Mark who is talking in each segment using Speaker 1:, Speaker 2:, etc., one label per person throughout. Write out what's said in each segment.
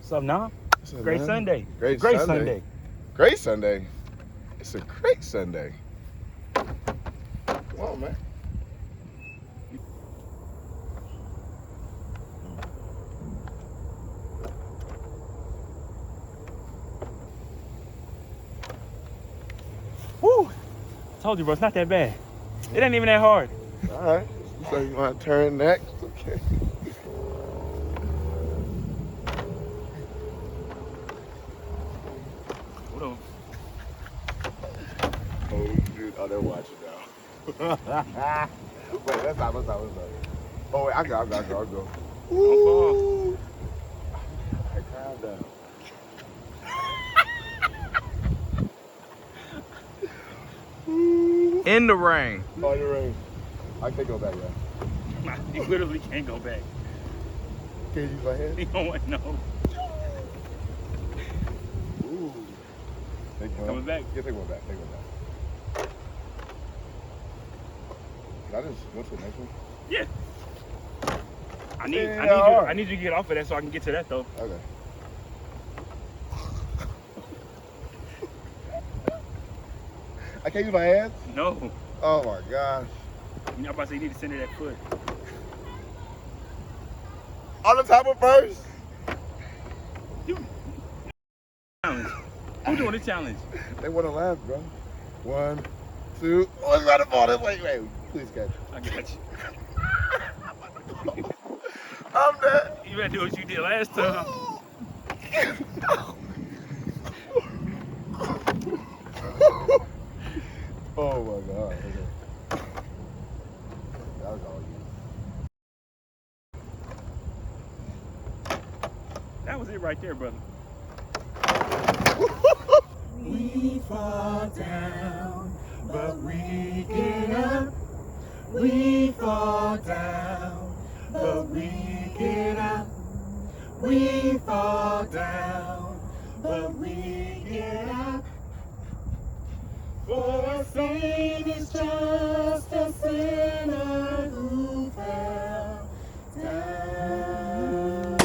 Speaker 1: What's up, Nam? Great
Speaker 2: man?
Speaker 1: Sunday.
Speaker 2: Great Sunday. Great Sunday. It's a great Sunday. Come on, man.
Speaker 1: Woo! Told you, bro, it's not that bad. It ain't even that hard.
Speaker 2: All right. So you want to turn next? Okay.
Speaker 1: Hold on.
Speaker 2: Oh, dude. Oh, they're watching now. Wait, let's stop. Oh, wait, I go. Ooh. Hey, calm down.
Speaker 3: In the rain.
Speaker 2: Oh, in the rain. I can't go back, y'all.
Speaker 1: You literally can't go back.
Speaker 2: Can't use my hand?
Speaker 1: You don't want to know.
Speaker 2: Ooh.
Speaker 1: Coming back?
Speaker 2: Yeah, take one back. Can I just go to the next one?
Speaker 1: Yeah. I need you to get off of that so I can get to that, though.
Speaker 2: Okay. I can't use my hands?
Speaker 1: No.
Speaker 2: Oh my gosh.
Speaker 1: You know, I'm about to say you need to center that foot.
Speaker 2: On the top of first?
Speaker 1: Challenge. Who's doing the challenge?
Speaker 2: They want to laugh, bro. 1, 2. Oh, it's not a ball. Wait. Please catch.
Speaker 1: I got you.
Speaker 2: I'm dead.
Speaker 1: You better do what you did last time.
Speaker 2: Oh my God. Okay. That was all you.
Speaker 1: That was it right there, brother.
Speaker 4: We fall down, but we get up. We fall down, but we get up. We fall down, but we get up. For a saint is just a sinner who fell down.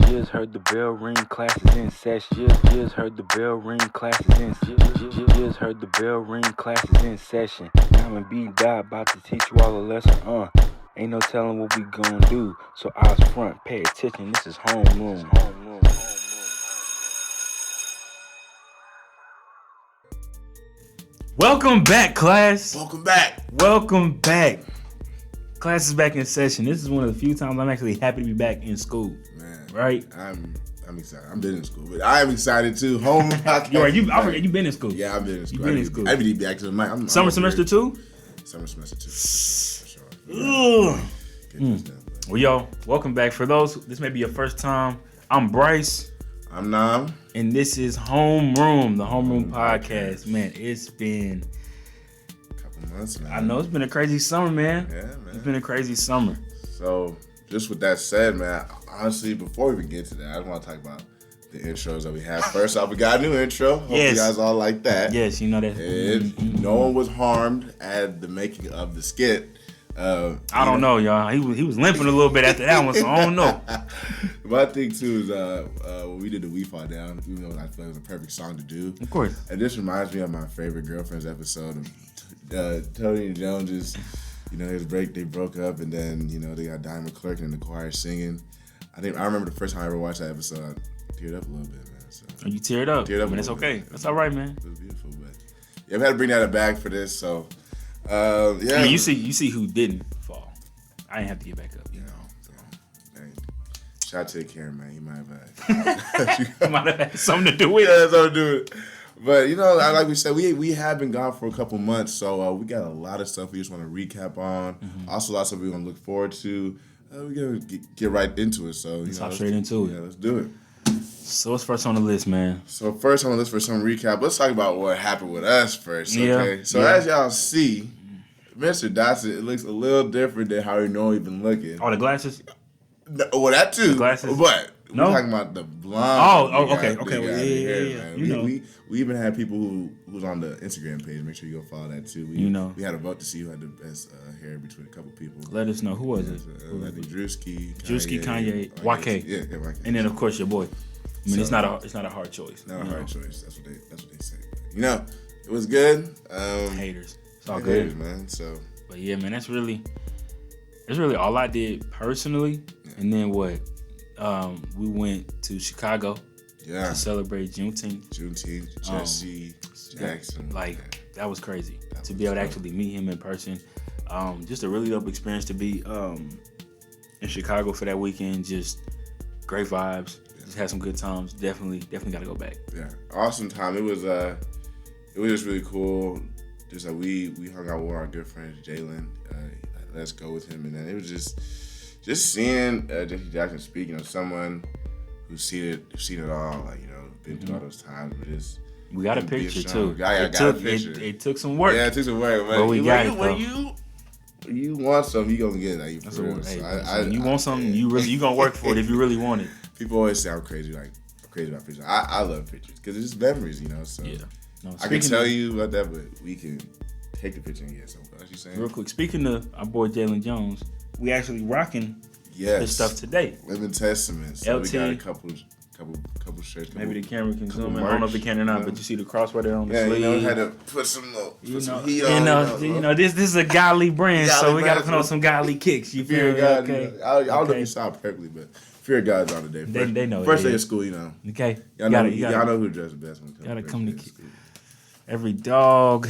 Speaker 5: Just heard the bell ring, classes in session. Just heard the bell ring, classes in session. Just heard the bell ring, classes in session. Now I'm B dot about to teach you all a lesson. Ain't no telling what we gon' do. So eyes front, pay attention. This is homeroom.
Speaker 1: Welcome back, class.
Speaker 2: Welcome back.
Speaker 1: Welcome back. Class is back in session. This is one of the few times I'm actually happy to be back in school.
Speaker 2: Man,
Speaker 1: right?
Speaker 2: I'm excited. I've been in school, but I am excited too. Home.
Speaker 1: I forget you been in school.
Speaker 2: Yeah, I've been in school.
Speaker 1: You've been in school.
Speaker 2: I need to be back to the mic.
Speaker 1: Summer semester 2?
Speaker 2: Summer semester 2. For sure.
Speaker 1: Ugh.
Speaker 2: Get this done, but-
Speaker 1: Well, y'all, welcome back. For those, this may be your first time. I'm Bryce.
Speaker 2: I'm Nam.
Speaker 1: And this is Homeroom, the Homeroom podcast. Man, it's been
Speaker 2: A couple months now.
Speaker 1: I know it's been a crazy summer, man.
Speaker 2: Yeah, man.
Speaker 1: It's been a crazy summer.
Speaker 2: So, just with that said, man, honestly, before we even get to that, I just want to talk about the intros that we have. First off, we got a new intro. Hope
Speaker 1: Yes.
Speaker 2: you guys all like that.
Speaker 1: Yes, you know that.
Speaker 2: No one was harmed at the making of the skit.
Speaker 1: I don't know, y'all. He was limping a little bit after that one, so I don't know.
Speaker 2: My thing too is when we did the We Fall Down, even though I feel it was a perfect song to do.
Speaker 1: Of course.
Speaker 2: And this reminds me of my favorite Girlfriends episode of Tony and Jones's. They broke up, and then they got Diamond Clerk in the choir singing. I remember the first time I ever watched that episode, I teared up a little bit, man. So
Speaker 1: You teared up.
Speaker 2: Teared up
Speaker 1: but
Speaker 2: a
Speaker 1: it's
Speaker 2: little
Speaker 1: okay.
Speaker 2: bit.
Speaker 1: That's all right, man.
Speaker 2: It was beautiful, but yeah, we had to bring that back for this. So yeah,
Speaker 1: I mean, you see who didn't fall. I didn't have to get back up.
Speaker 2: Shout out to Karen, man. He might have
Speaker 1: You might have had something to do with
Speaker 2: yeah,
Speaker 1: it.
Speaker 2: that's something to do with it. But like we said, we have been gone for a couple months, so we got a lot of stuff we just want to recap on.
Speaker 1: Mm-hmm.
Speaker 2: Also, lots of stuff we're gonna look forward to. We're gonna get right into it. So
Speaker 1: Let's hop straight into it.
Speaker 2: Yeah, let's do it.
Speaker 1: So what's first on the list, man?
Speaker 2: So first on the list for some recap, let's talk about what happened with us first.
Speaker 1: Yeah,
Speaker 2: Okay. So
Speaker 1: yeah.
Speaker 2: as y'all see, Mr. Dotson, it looks a little different than how he normally been looking.
Speaker 1: Oh, the glasses?
Speaker 2: No, well, that too.
Speaker 1: The glasses?
Speaker 2: But
Speaker 1: No?
Speaker 2: We're talking about the blonde.
Speaker 1: Okay. Well, yeah.
Speaker 2: Man.
Speaker 1: You know.
Speaker 2: We even had people who's on the Instagram page. Make sure you go follow that too. We had a vote to see who had the best hair between a couple people.
Speaker 1: Let us know. Who was it?
Speaker 2: I think Drewski,
Speaker 1: Kanye, YK.
Speaker 2: Yeah, YK.
Speaker 1: And then of course your boy. I mean, it's not a hard choice.
Speaker 2: Not a hard choice. That's what they say. But, it was good.
Speaker 1: Haters. It's all good,
Speaker 2: haters, man. So,
Speaker 1: but yeah, man, that's really all I did personally. Yeah. And then what? We went to Chicago.
Speaker 2: Yeah.
Speaker 1: To celebrate Juneteenth.
Speaker 2: Jesse Jackson.
Speaker 1: That was crazy. To be able to actually meet him in person. Just a really dope experience to be in Chicago for that weekend. Just great vibes. Yeah. Just had some good times. Definitely got to go back.
Speaker 2: Yeah, awesome time. It was just really cool. Just like we hung out with our good friend Jalen. Let's go with him, and then it was just seeing Jesse Jackson speak. Someone who's seen it all. Been through all those times.
Speaker 1: We got a picture too.
Speaker 2: I got a picture.
Speaker 1: It took some work.
Speaker 2: Yeah, it took some work.
Speaker 1: But we got it.
Speaker 2: When you want something, you gonna get it.
Speaker 1: That's what you want something. You gonna work for it if you really want it.
Speaker 2: People always say I'm crazy. I'm crazy about pictures. I love pictures because it's just memories. So
Speaker 1: yeah. No,
Speaker 2: I can tell you about that, but we can take the picture and get something. What you saying?
Speaker 1: Real quick, speaking of our boy Jalen Jones, we actually rocking this stuff today.
Speaker 2: Living Testament. So
Speaker 1: LT.
Speaker 2: We got a couple shirts.
Speaker 1: Maybe the camera can zoom in. I don't know if it can or not, but you see the cross right there on the sleeve.
Speaker 2: Yeah, had to put some heat on.
Speaker 1: This is a godly brand, so we got to put on some godly kicks. You feel me?
Speaker 2: God,
Speaker 1: okay.
Speaker 2: I don't know if you saw it perfectly, but fear of God's on the day.
Speaker 1: They know.
Speaker 2: First day of school,
Speaker 1: Okay.
Speaker 2: Y'all know who dressed the best when it comes.
Speaker 1: Gotta come to school. Every dog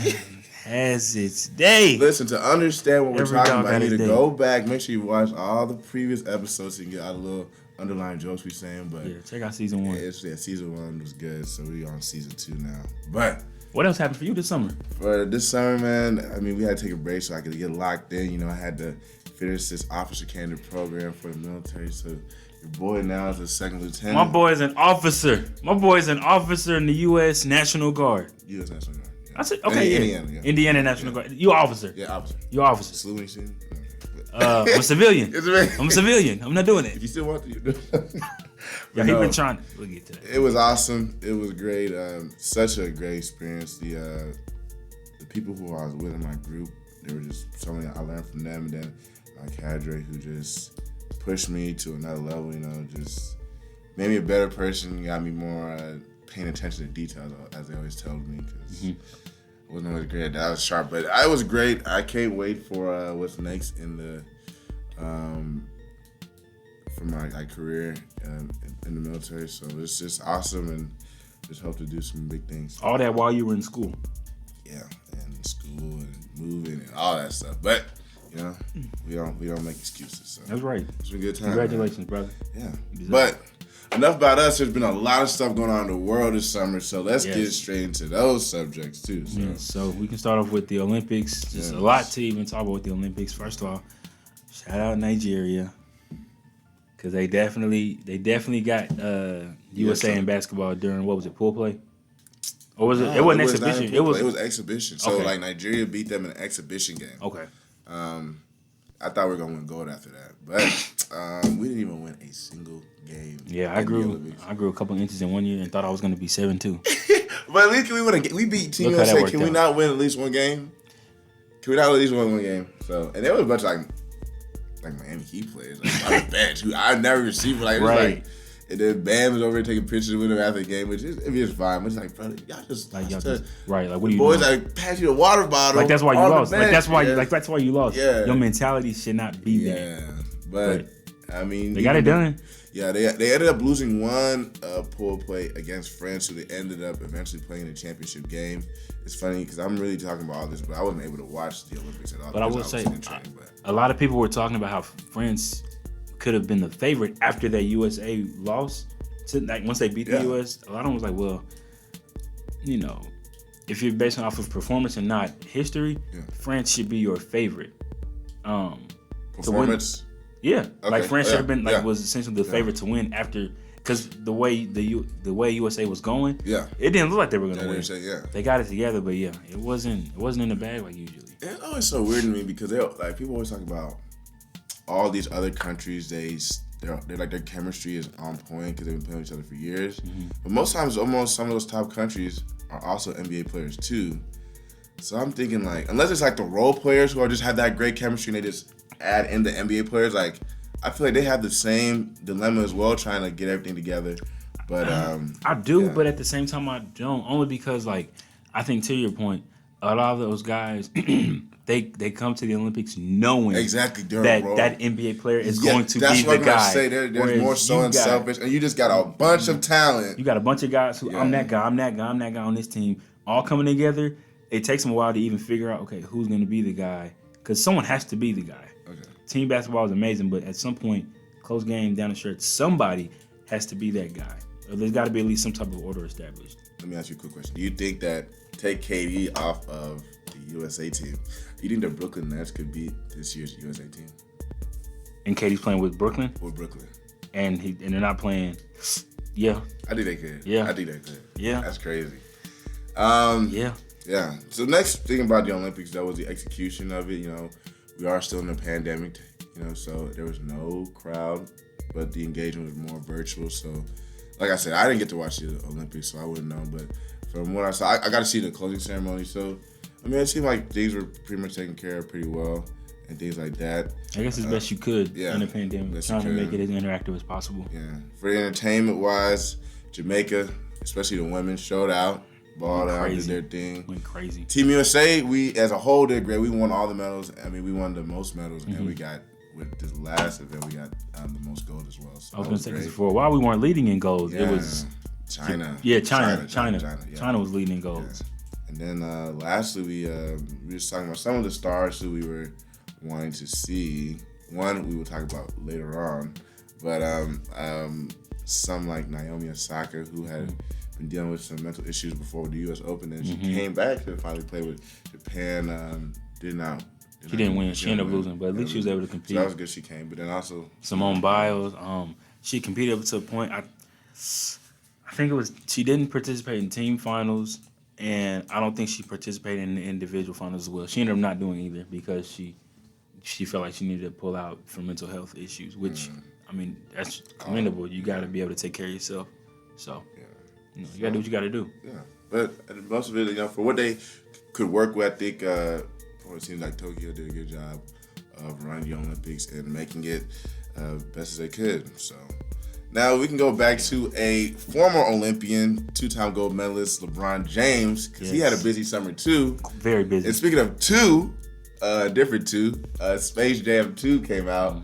Speaker 1: has its day.
Speaker 2: Listen, to understand what we're talking about, you need to go back. Make sure you watch all the previous episodes so you can get out a little underlying jokes we're saying. But
Speaker 1: yeah, check out season 1.
Speaker 2: Season 1 was good, so we're on season 2 now. But
Speaker 1: what else happened for you this summer?
Speaker 2: For this summer, man, we had to take a break so I could get locked in. I had to finish this officer candidate program for the military. So your boy now is a second lieutenant.
Speaker 1: My boy is an officer. My boy is an officer in the U.S. National Guard.
Speaker 2: U.S. National Guard.
Speaker 1: I said, okay, Indiana National Guard. You officer.
Speaker 2: Yeah, officer.
Speaker 1: You officer.
Speaker 2: Salute scene.
Speaker 1: I'm a civilian. I'm a civilian. I'm not doing it.
Speaker 2: If you still want to, you do it.
Speaker 1: Yeah, he been trying. We'll get to that.
Speaker 2: It was awesome. It was great. Such a great experience. The people who I was with in my group, they were just something I learned from them. And then my cadre who just pushed me to another level. Just made me a better person. Got me more paying attention to details, as they always told me. Because I wasn't always great. That was sharp, but I was great. I can't wait for what's next in the for my career in the military. So it's just awesome, and just hope to do some big things.
Speaker 1: All that while you were in school.
Speaker 2: Yeah, and school and moving and all that stuff. But we don't make excuses. So
Speaker 1: that's right.
Speaker 2: It's been a good time.
Speaker 1: Congratulations,
Speaker 2: man.
Speaker 1: brother.
Speaker 2: Yeah, but enough about us. There's been a lot of stuff going on in the world this summer, so let's get straight into those subjects too. So,
Speaker 1: so we can start off with the Olympics. Just a lot to even talk about with the Olympics. First of all, shout out Nigeria, because they definitely got USA in basketball during, what was it, pool play? Or was it? It wasn't exhibition. It was
Speaker 2: exhibition. So Nigeria beat them in an exhibition game.
Speaker 1: Okay.
Speaker 2: I thought we were gonna win gold after that, but we didn't even win a single game.
Speaker 1: Yeah, I grew a couple inches in 1 year and thought I was gonna be 7'2".
Speaker 2: But at least we beat Team USA. Can we not win at least one game? Can we not at least win one game? So, and there was a bunch of like Miami Heat players on the bench who I've never received.
Speaker 1: Right.
Speaker 2: And then Bam was over there taking pictures with him after the game, which is fine. But it's like, brother, y'all just
Speaker 1: right. Like, what do you
Speaker 2: boys
Speaker 1: doing?
Speaker 2: Pass you a water bottle.
Speaker 1: Like that's why you lost.
Speaker 2: Bench,
Speaker 1: that's why you lost.
Speaker 2: Yeah.
Speaker 1: Your mentality should not be
Speaker 2: there. Yeah, but
Speaker 1: they got it done.
Speaker 2: Yeah, they ended up losing one pool play against France, who they ended up eventually playing the championship game. It's funny because I'm really talking about all this, but I wasn't able to watch the Olympics at all.
Speaker 1: But I will say, a lot of people were talking about how France could have been the favorite after that USA loss. Once they beat the US, a lot of them was like, well, if you're basing off of performance and not history, France should be your favorite.
Speaker 2: Performance?
Speaker 1: Yeah, okay. France should have been was essentially the favorite to win after, because the way USA was going, it didn't look like they were going to win. They got it together, but it wasn't in the bag like usually.
Speaker 2: It's always so weird to me because people always talk about all these other countries. They they're like their chemistry is on point because they've been playing with each other for years. But most times, almost some of those top countries are also NBA players too. So I'm thinking like, unless it's like the role players who are just have that great chemistry and they just add in the NBA players, like I feel like they have the same dilemma as well, trying to get everything together. But
Speaker 1: I do, but at the same time I don't. Only because like I think to your point, a lot of those guys they come to the Olympics knowing
Speaker 2: exactly
Speaker 1: that NBA player is going to be the guy.
Speaker 2: That's what I'm gonna say. There's more so unselfish, and you just got a bunch of talent.
Speaker 1: You got a bunch of guys who I'm that guy on this team, all coming together. It takes them a while to even figure out, okay, who's going to be the guy, because someone has to be the guy.
Speaker 2: Okay.
Speaker 1: Team basketball is amazing, but at some point, close game down the stretch, somebody has to be that guy. There's got to be at least some type of order established.
Speaker 2: Let me ask you a quick question. Do you think that take KD off of the USA team, do you think the Brooklyn Nets could beat this year's USA team?
Speaker 1: And KD's playing with Brooklyn?
Speaker 2: With Brooklyn.
Speaker 1: And they're not playing. Yeah.
Speaker 2: I think they could.
Speaker 1: Yeah.
Speaker 2: I think they could.
Speaker 1: Yeah.
Speaker 2: That's crazy.
Speaker 1: Yeah.
Speaker 2: Yeah. So next thing about the Olympics, though, was the execution of it. You know, we are still in a pandemic, you know, so there was no crowd, but the engagement was more virtual. So, like I said, I didn't get to watch the Olympics, so I wouldn't know. But from what I saw, I got to see the closing ceremony. So, I mean, it seemed like things were pretty much taken care of pretty well and things like that.
Speaker 1: I guess as best you could in a pandemic, trying to make it as interactive as possible.
Speaker 2: Yeah. For the entertainment-wise, Jamaica, especially the women, showed out. Balled out, did their thing.
Speaker 1: Went crazy.
Speaker 2: Team USA, we as a whole did great. We won all the medals. I mean, we won the most medals, and we got, with this last event, we got the most gold as well. So
Speaker 1: I was going to say this before. While we weren't leading in golds, it was
Speaker 2: China.
Speaker 1: Yeah, China. China was leading in golds.
Speaker 2: Yeah. And then lastly, we were just talking about some of the stars who we were wanting to see. One we will talk about later on, but some like Naomi Osaka, who had been dealing with some mental issues before the U.S. Open, and she came back to finally play with Japan. She didn't
Speaker 1: win. She ended up losing, but at least she was able to compete.
Speaker 2: So that was good. She came, but then also
Speaker 1: Simone Biles. She competed up to a point. I think it was she didn't participate in team finals, and I don't think she participated in the individual finals as well. She ended up not doing either because she felt like she needed to pull out for mental health issues, which I mean that's commendable. You got to be able to take care of yourself. So. You got to do what you got to do.
Speaker 2: Yeah. But most of it, you know, for what they could work with, I think it seems like Tokyo did a good job of running the Olympics and making it best as they could. So now we can go back to a former Olympian, two-time gold medalist, LeBron James, because he had a busy summer too.
Speaker 1: Very busy.
Speaker 2: And speaking of different two, Space Jam 2 came out,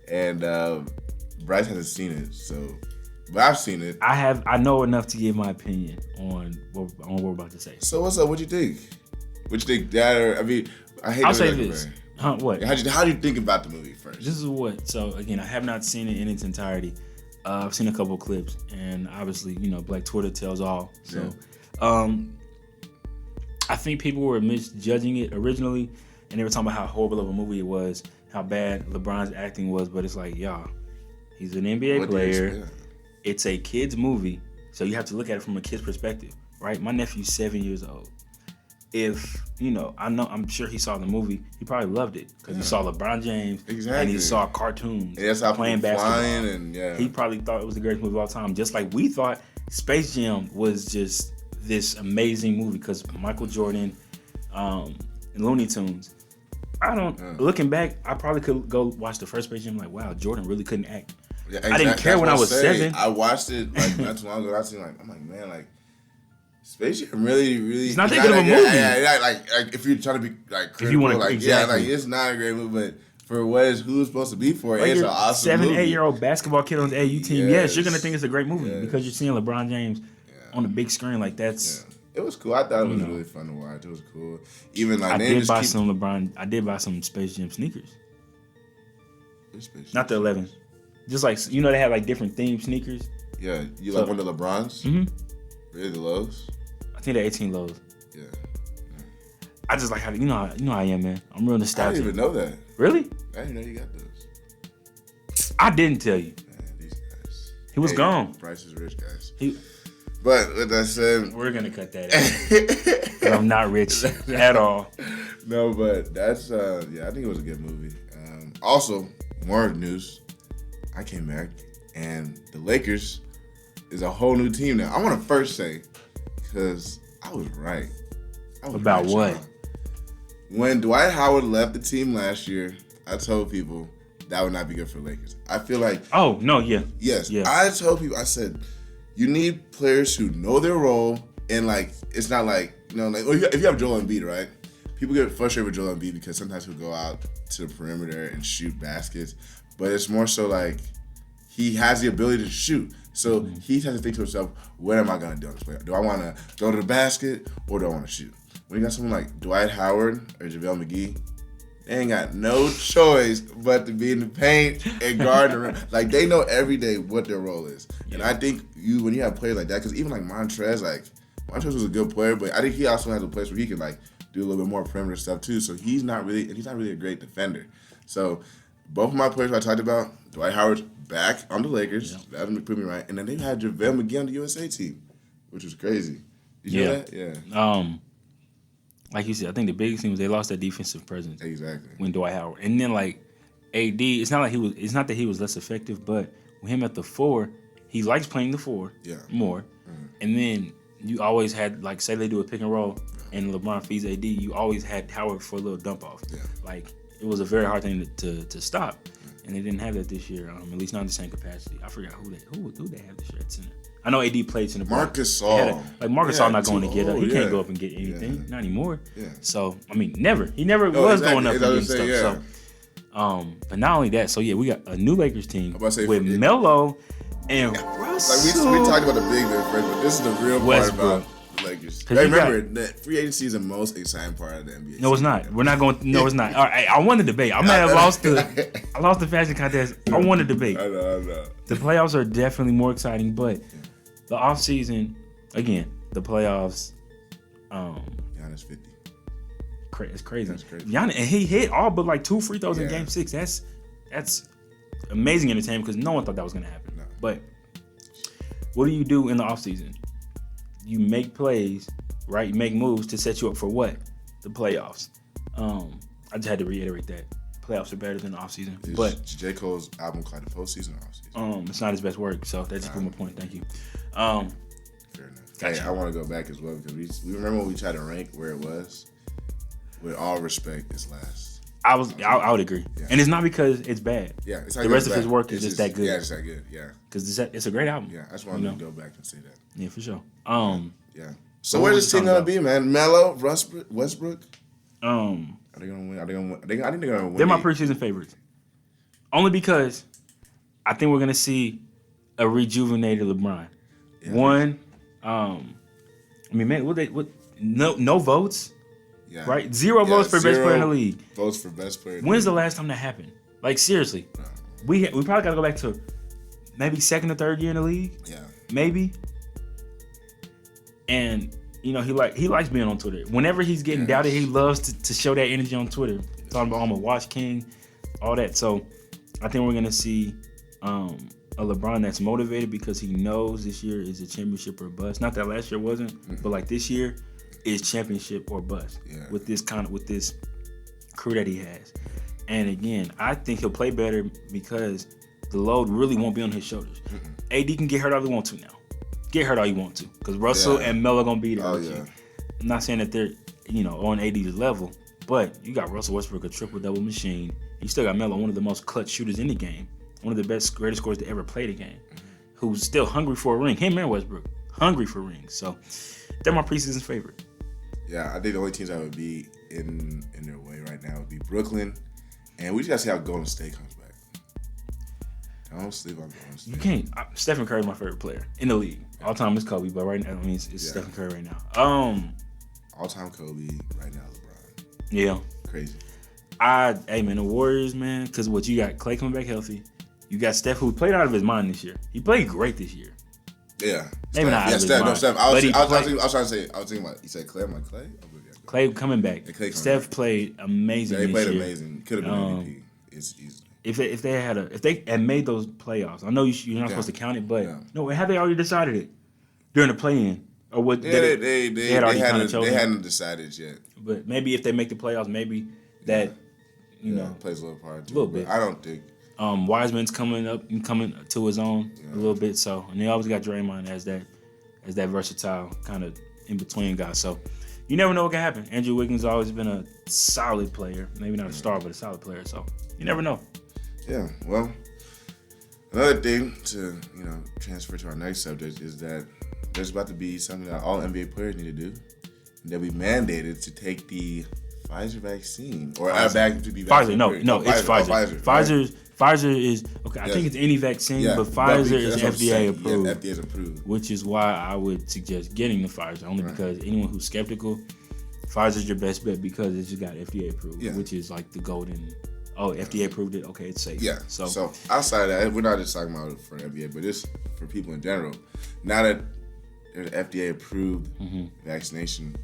Speaker 2: and Bryce hasn't seen it, so... But I've seen it.
Speaker 1: I know enough to give my opinion on what we're about to say.
Speaker 2: So what's up? What you think? What you think? I hate.
Speaker 1: I'll say this. What?
Speaker 2: How do you think about the movie first?
Speaker 1: This is what. So again, I have not seen it in its entirety. I've seen a couple of clips, and obviously, you know, Black Twitter tells all. So, I think people were misjudging it originally, and they were talking about how horrible of a movie it was, how bad LeBron's acting was. But it's like, y'all, he's an NBA player. It's a kid's movie, so you have to look at it from a kid's perspective, right? My nephew's 7 years old. If, you know, I'm sure he saw the movie, he probably loved it because he saw LeBron James and he saw cartoons playing basketball. And, he probably thought it was the greatest movie of all time, just like we thought Space Jam was just this amazing movie because Michael Jordan and Looney Tunes. Looking back, I probably could go watch the first Space Jam like, wow, Jordan really couldn't act.
Speaker 2: Yeah,
Speaker 1: I didn't care when I was 7.
Speaker 2: I watched it like not too long ago. I'm like, man, like Space Jam really.
Speaker 1: It's not that good of a movie.
Speaker 2: Yeah, like if you're trying to be like critical,
Speaker 1: if you want to,
Speaker 2: like
Speaker 1: exactly.
Speaker 2: it's not a great movie, but for who's supposed to be for it, it's an awesome
Speaker 1: 7-8-year-old basketball kid on the AU team. Yes, you're gonna think it's a great movie because you're seeing LeBron James on the big screen. Like that's. Yeah.
Speaker 2: It was cool. I thought it was really fun to watch. It was cool. Even like
Speaker 1: I did buy some Space Jam sneakers. Not the 11s. Just like, you know, they have like different themed sneakers.
Speaker 2: Yeah, you like one of the LeBrons? Really, the lows?
Speaker 1: I think they're 18 lows.
Speaker 2: Yeah.
Speaker 1: I just like how you know how I am, man. I'm real nostalgic.
Speaker 2: I didn't even know that.
Speaker 1: Really?
Speaker 2: I didn't know you got those.
Speaker 1: I didn't tell you.
Speaker 2: Man, these guys.
Speaker 1: He was gone.
Speaker 2: Price is rich, guys.
Speaker 1: But
Speaker 2: with that said,
Speaker 1: we're gonna cut that out. I'm not rich at all.
Speaker 2: No, but that's I think it was a good movie. Also, more news. I came back, and the Lakers is a whole new team now. I want to first say, because I was right.
Speaker 1: About what?
Speaker 2: Sean. When Dwight Howard left the team last year, I told people that would not be good for the Lakers. I feel like...
Speaker 1: Oh, no, yeah.
Speaker 2: Yes.
Speaker 1: Yeah.
Speaker 2: I told people, I said, you need players who know their role, and, like, it's not like, you know, like, if you have Joel Embiid, right? People get frustrated with Joel Embiid because sometimes he'll go out to the perimeter and shoot baskets, but it's more so like he has the ability to shoot. So he has to think to himself, what am I going to do on this play? Do I want to go to the basket or do I want to shoot? When you got someone like Dwight Howard or JaVale McGee, they ain't got no choice but to be in the paint and guard the rim. Like, they know every day what their role is. Yeah. And I think when you have players like that, because even like Montrez was a good player, but I think he also has a place where he can like do a little bit more perimeter stuff too. So he's not really a great defender. So both of my players I talked about, Dwight Howard's back on the Lakers. Yeah. That would put me right. And then they had JaVale McGee on the USA team, which was crazy. Did you know that? Yeah.
Speaker 1: Like you said, I think the biggest thing was they lost that defensive presence.
Speaker 2: Exactly.
Speaker 1: When Dwight Howard. And then like AD, it's not that he was less effective, but with him at the 4, he likes playing the 4 more. Mm-hmm. And then you always had, like, say they do a pick and roll and LeBron feeds AD, you always had Howard for a little dump off. Yeah. Like, it was a very hard thing to stop. And they didn't have that this year, at least not in the same capacity. I forgot who they have this year at center. I know AD played center.
Speaker 2: Marc Gasol.
Speaker 1: Marc Gasol not going to get up. He can't go up and get anything. Not anymore. Yeah. So, I mean, never. He never was going up and getting stuff. Yeah. So, but not only that, so yeah, we got a new Lakers team with Melo and Russell.
Speaker 2: Like we talked about the big man first, but this is the real part about the Lakers. Remember, that free agency is the most exciting part of the NBA.
Speaker 1: No, it's not. We're not going. No, it's not. All right, I won the debate. I might have lost the fashion contest. I won the debate.
Speaker 2: I know.
Speaker 1: The playoffs are definitely more exciting, but the offseason, again, the playoffs.
Speaker 2: Giannis 50.
Speaker 1: It's crazy.
Speaker 2: That's crazy.
Speaker 1: Giannis, and he hit all but like 2 free throws in Game 6. That's amazing entertainment because no one thought that was going to happen. No. But what do you do in the offseason? You make plays, right? You make moves to set you up for what? The playoffs. I just had to reiterate that. Playoffs are better than the offseason. But
Speaker 2: J. Cole's album called the postseason or offseason?
Speaker 1: It's not his best work, so that just proved my point. Thank you.
Speaker 2: Fair enough. Gotcha. Hey, I want to go back as well because we remember when we tried to rank where it was. With all respect, it's last.
Speaker 1: I would agree, and it's not because it's bad.
Speaker 2: Yeah, it's
Speaker 1: the rest of his work is just that good.
Speaker 2: Yeah, it's that good. Yeah,
Speaker 1: because it's a great album.
Speaker 2: Yeah, I just wanted to go back and say that.
Speaker 1: Yeah, for sure.
Speaker 2: Yeah. So where's this team gonna be, man? Melo, Westbrook. Are they gonna win? I think they're gonna win.
Speaker 1: They're my preseason favorites, only because I think we're gonna see a rejuvenated LeBron. Yeah, no votes. Yeah. Right? 0 votes for best player in the league.
Speaker 2: Votes for best player.
Speaker 1: When's the last time that happened? Like, seriously. No. We probably got to go back to maybe second or third year in the league.
Speaker 2: Yeah.
Speaker 1: Maybe. And, he likes being on Twitter. Whenever he's getting doubted, he loves to show that energy on Twitter. Talking about, I'm a Watch King, all that. So, I think we're going to see a LeBron that's motivated because he knows this year is a championship or bust. Not that last year wasn't, but like this year, is championship or bust with this crew that he has. And again, I think he'll play better because the load really won't be on his shoulders. AD can get hurt all he wants to now. Get hurt all you want to because Russell and Melo gonna be there. I'm not saying that they're on AD's level, but you got Russell Westbrook, a triple-double machine. You still got Melo, one of the most clutch shooters in the game, one of the greatest scorers to ever play the game, who's still hungry for a ring. Him and Westbrook, hungry for rings. So they're my preseason favorite.
Speaker 2: Yeah, I think the only teams that would be in their way right now would be Brooklyn, and we just gotta see how Golden State comes back. Don't sleep on Golden State.
Speaker 1: You can't. Stephen Curry is my favorite player in the league. All time is Kobe, but right now, it's Stephen Curry right now.
Speaker 2: All time Kobe, right now LeBron.
Speaker 1: Yeah.
Speaker 2: Crazy.
Speaker 1: The Warriors, man, because you got Klay coming back healthy. You got Steph, who played out of his mind this year. He played great this year.
Speaker 2: Yeah.
Speaker 1: Maybe not out of his mind.
Speaker 2: No, Steph. I was trying to say, I was thinking about, you said Klay? I'm like, Klay?
Speaker 1: Klay coming back. Steph played amazing this year.
Speaker 2: He played amazing. Could have been MVP. It's easy.
Speaker 1: If they had made those playoffs, I know you're not supposed to count it, but no, have they already decided it during the play-in? Or what?
Speaker 2: Yeah, they hadn't decided yet.
Speaker 1: But maybe if they make the playoffs, maybe that
Speaker 2: plays a little part.
Speaker 1: A little bit.
Speaker 2: I don't think.
Speaker 1: Wiseman's coming up and coming to his own a little bit. So, and they always got Draymond as that versatile kind of in between guy. So, you never know what can happen. Andrew Wiggins has always been a solid player, maybe not a star, but a solid player. So, you never know.
Speaker 2: Yeah. Well, another thing to transfer to our next subject is that there's about to be something that all NBA players need to do. They'll be mandated to take the Pfizer vaccine or back to be
Speaker 1: Pfizer. No, it's Pfizer.
Speaker 2: Pfizer.
Speaker 1: Pfizer is okay. I think it's any vaccine, but Pfizer is FDA approved.
Speaker 2: Yeah, FDA's approved.
Speaker 1: Which is why I would suggest getting the Pfizer, only because anyone who's skeptical, Pfizer's your best bet because it just got FDA approved, which is like the golden. Oh, FDA approved it. Okay, it's safe.
Speaker 2: Yeah. So outside of that, we're not just talking about it for FDA, but just for people in general. Now that there's FDA approved vaccination,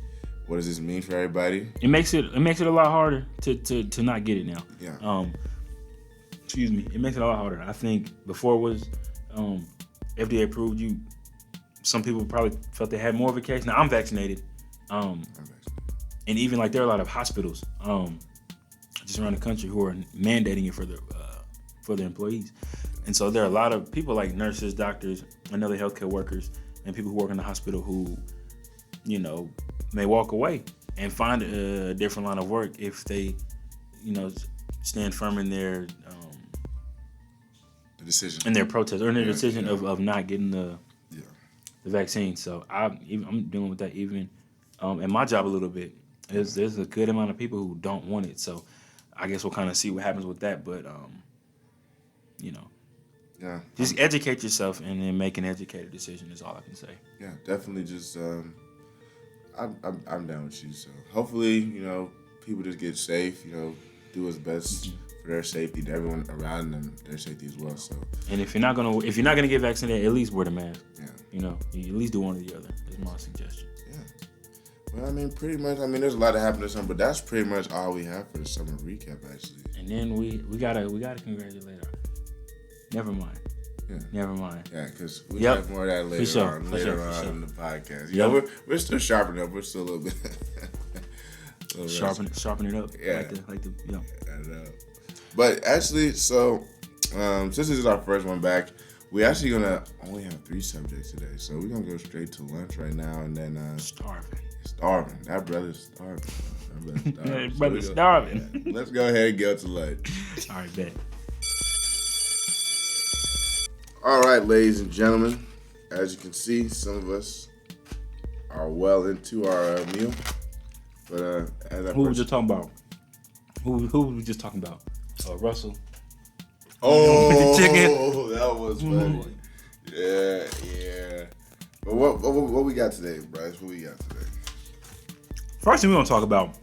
Speaker 2: what does this mean for everybody?
Speaker 1: It makes it a lot harder to not get it now.
Speaker 2: Yeah.
Speaker 1: Excuse me. It makes it a lot harder. I think before it was FDA approved, some people probably felt they had more of a case. Now I'm vaccinated. And even like there are a lot of hospitals just around the country who are mandating it for their employees. And so there are a lot of people like nurses, doctors, and other healthcare workers, and people who work in the hospital who, may walk away and find a different line of work if they, stand firm in their
Speaker 2: decision,
Speaker 1: in their protest or in their decision of not getting the vaccine. So I'm dealing with that even in my job a little bit. There's a good amount of people who don't want it. So I guess we'll kind of see what happens with that. But just educate yourself and then make an educated decision is all I can say.
Speaker 2: Yeah, definitely. Just I'm down with you. So hopefully, people just get safe. Do what's best for their safety, to everyone around them, their safety as well. So.
Speaker 1: And if you're not gonna get vaccinated, at least wear the mask.
Speaker 2: Yeah.
Speaker 1: You at least do one or the other. Is my suggestion.
Speaker 2: Yeah. Well, pretty much. There's a lot that happened this summer, but that's pretty much all we have for the summer recap, actually.
Speaker 1: And then we gotta congratulate her. Never mind.
Speaker 2: Yeah.
Speaker 1: Never mind.
Speaker 2: Yeah, because we have more of that later on in the podcast. We're still sharpening up. We're still a little bit
Speaker 1: sharpen it up.
Speaker 2: Yeah.
Speaker 1: Like the.
Speaker 2: I know. But actually, so since this is our first one back, we're actually gonna only have 3 subjects today. So we're gonna go straight to lunch right now, and then starving. That brother's starving.
Speaker 1: That brother's starving.
Speaker 2: Yeah. Let's go ahead and go to lunch.
Speaker 1: All right, bet.
Speaker 2: All right, ladies and gentlemen, as you can see, some of us are well into our meal. But
Speaker 1: who was just talking about? Who was just talking about? Russell.
Speaker 2: Oh,
Speaker 1: chicken.
Speaker 2: That was funny. Yeah. But what we got today, Bryce? What we got today?
Speaker 1: First thing we're gonna talk about.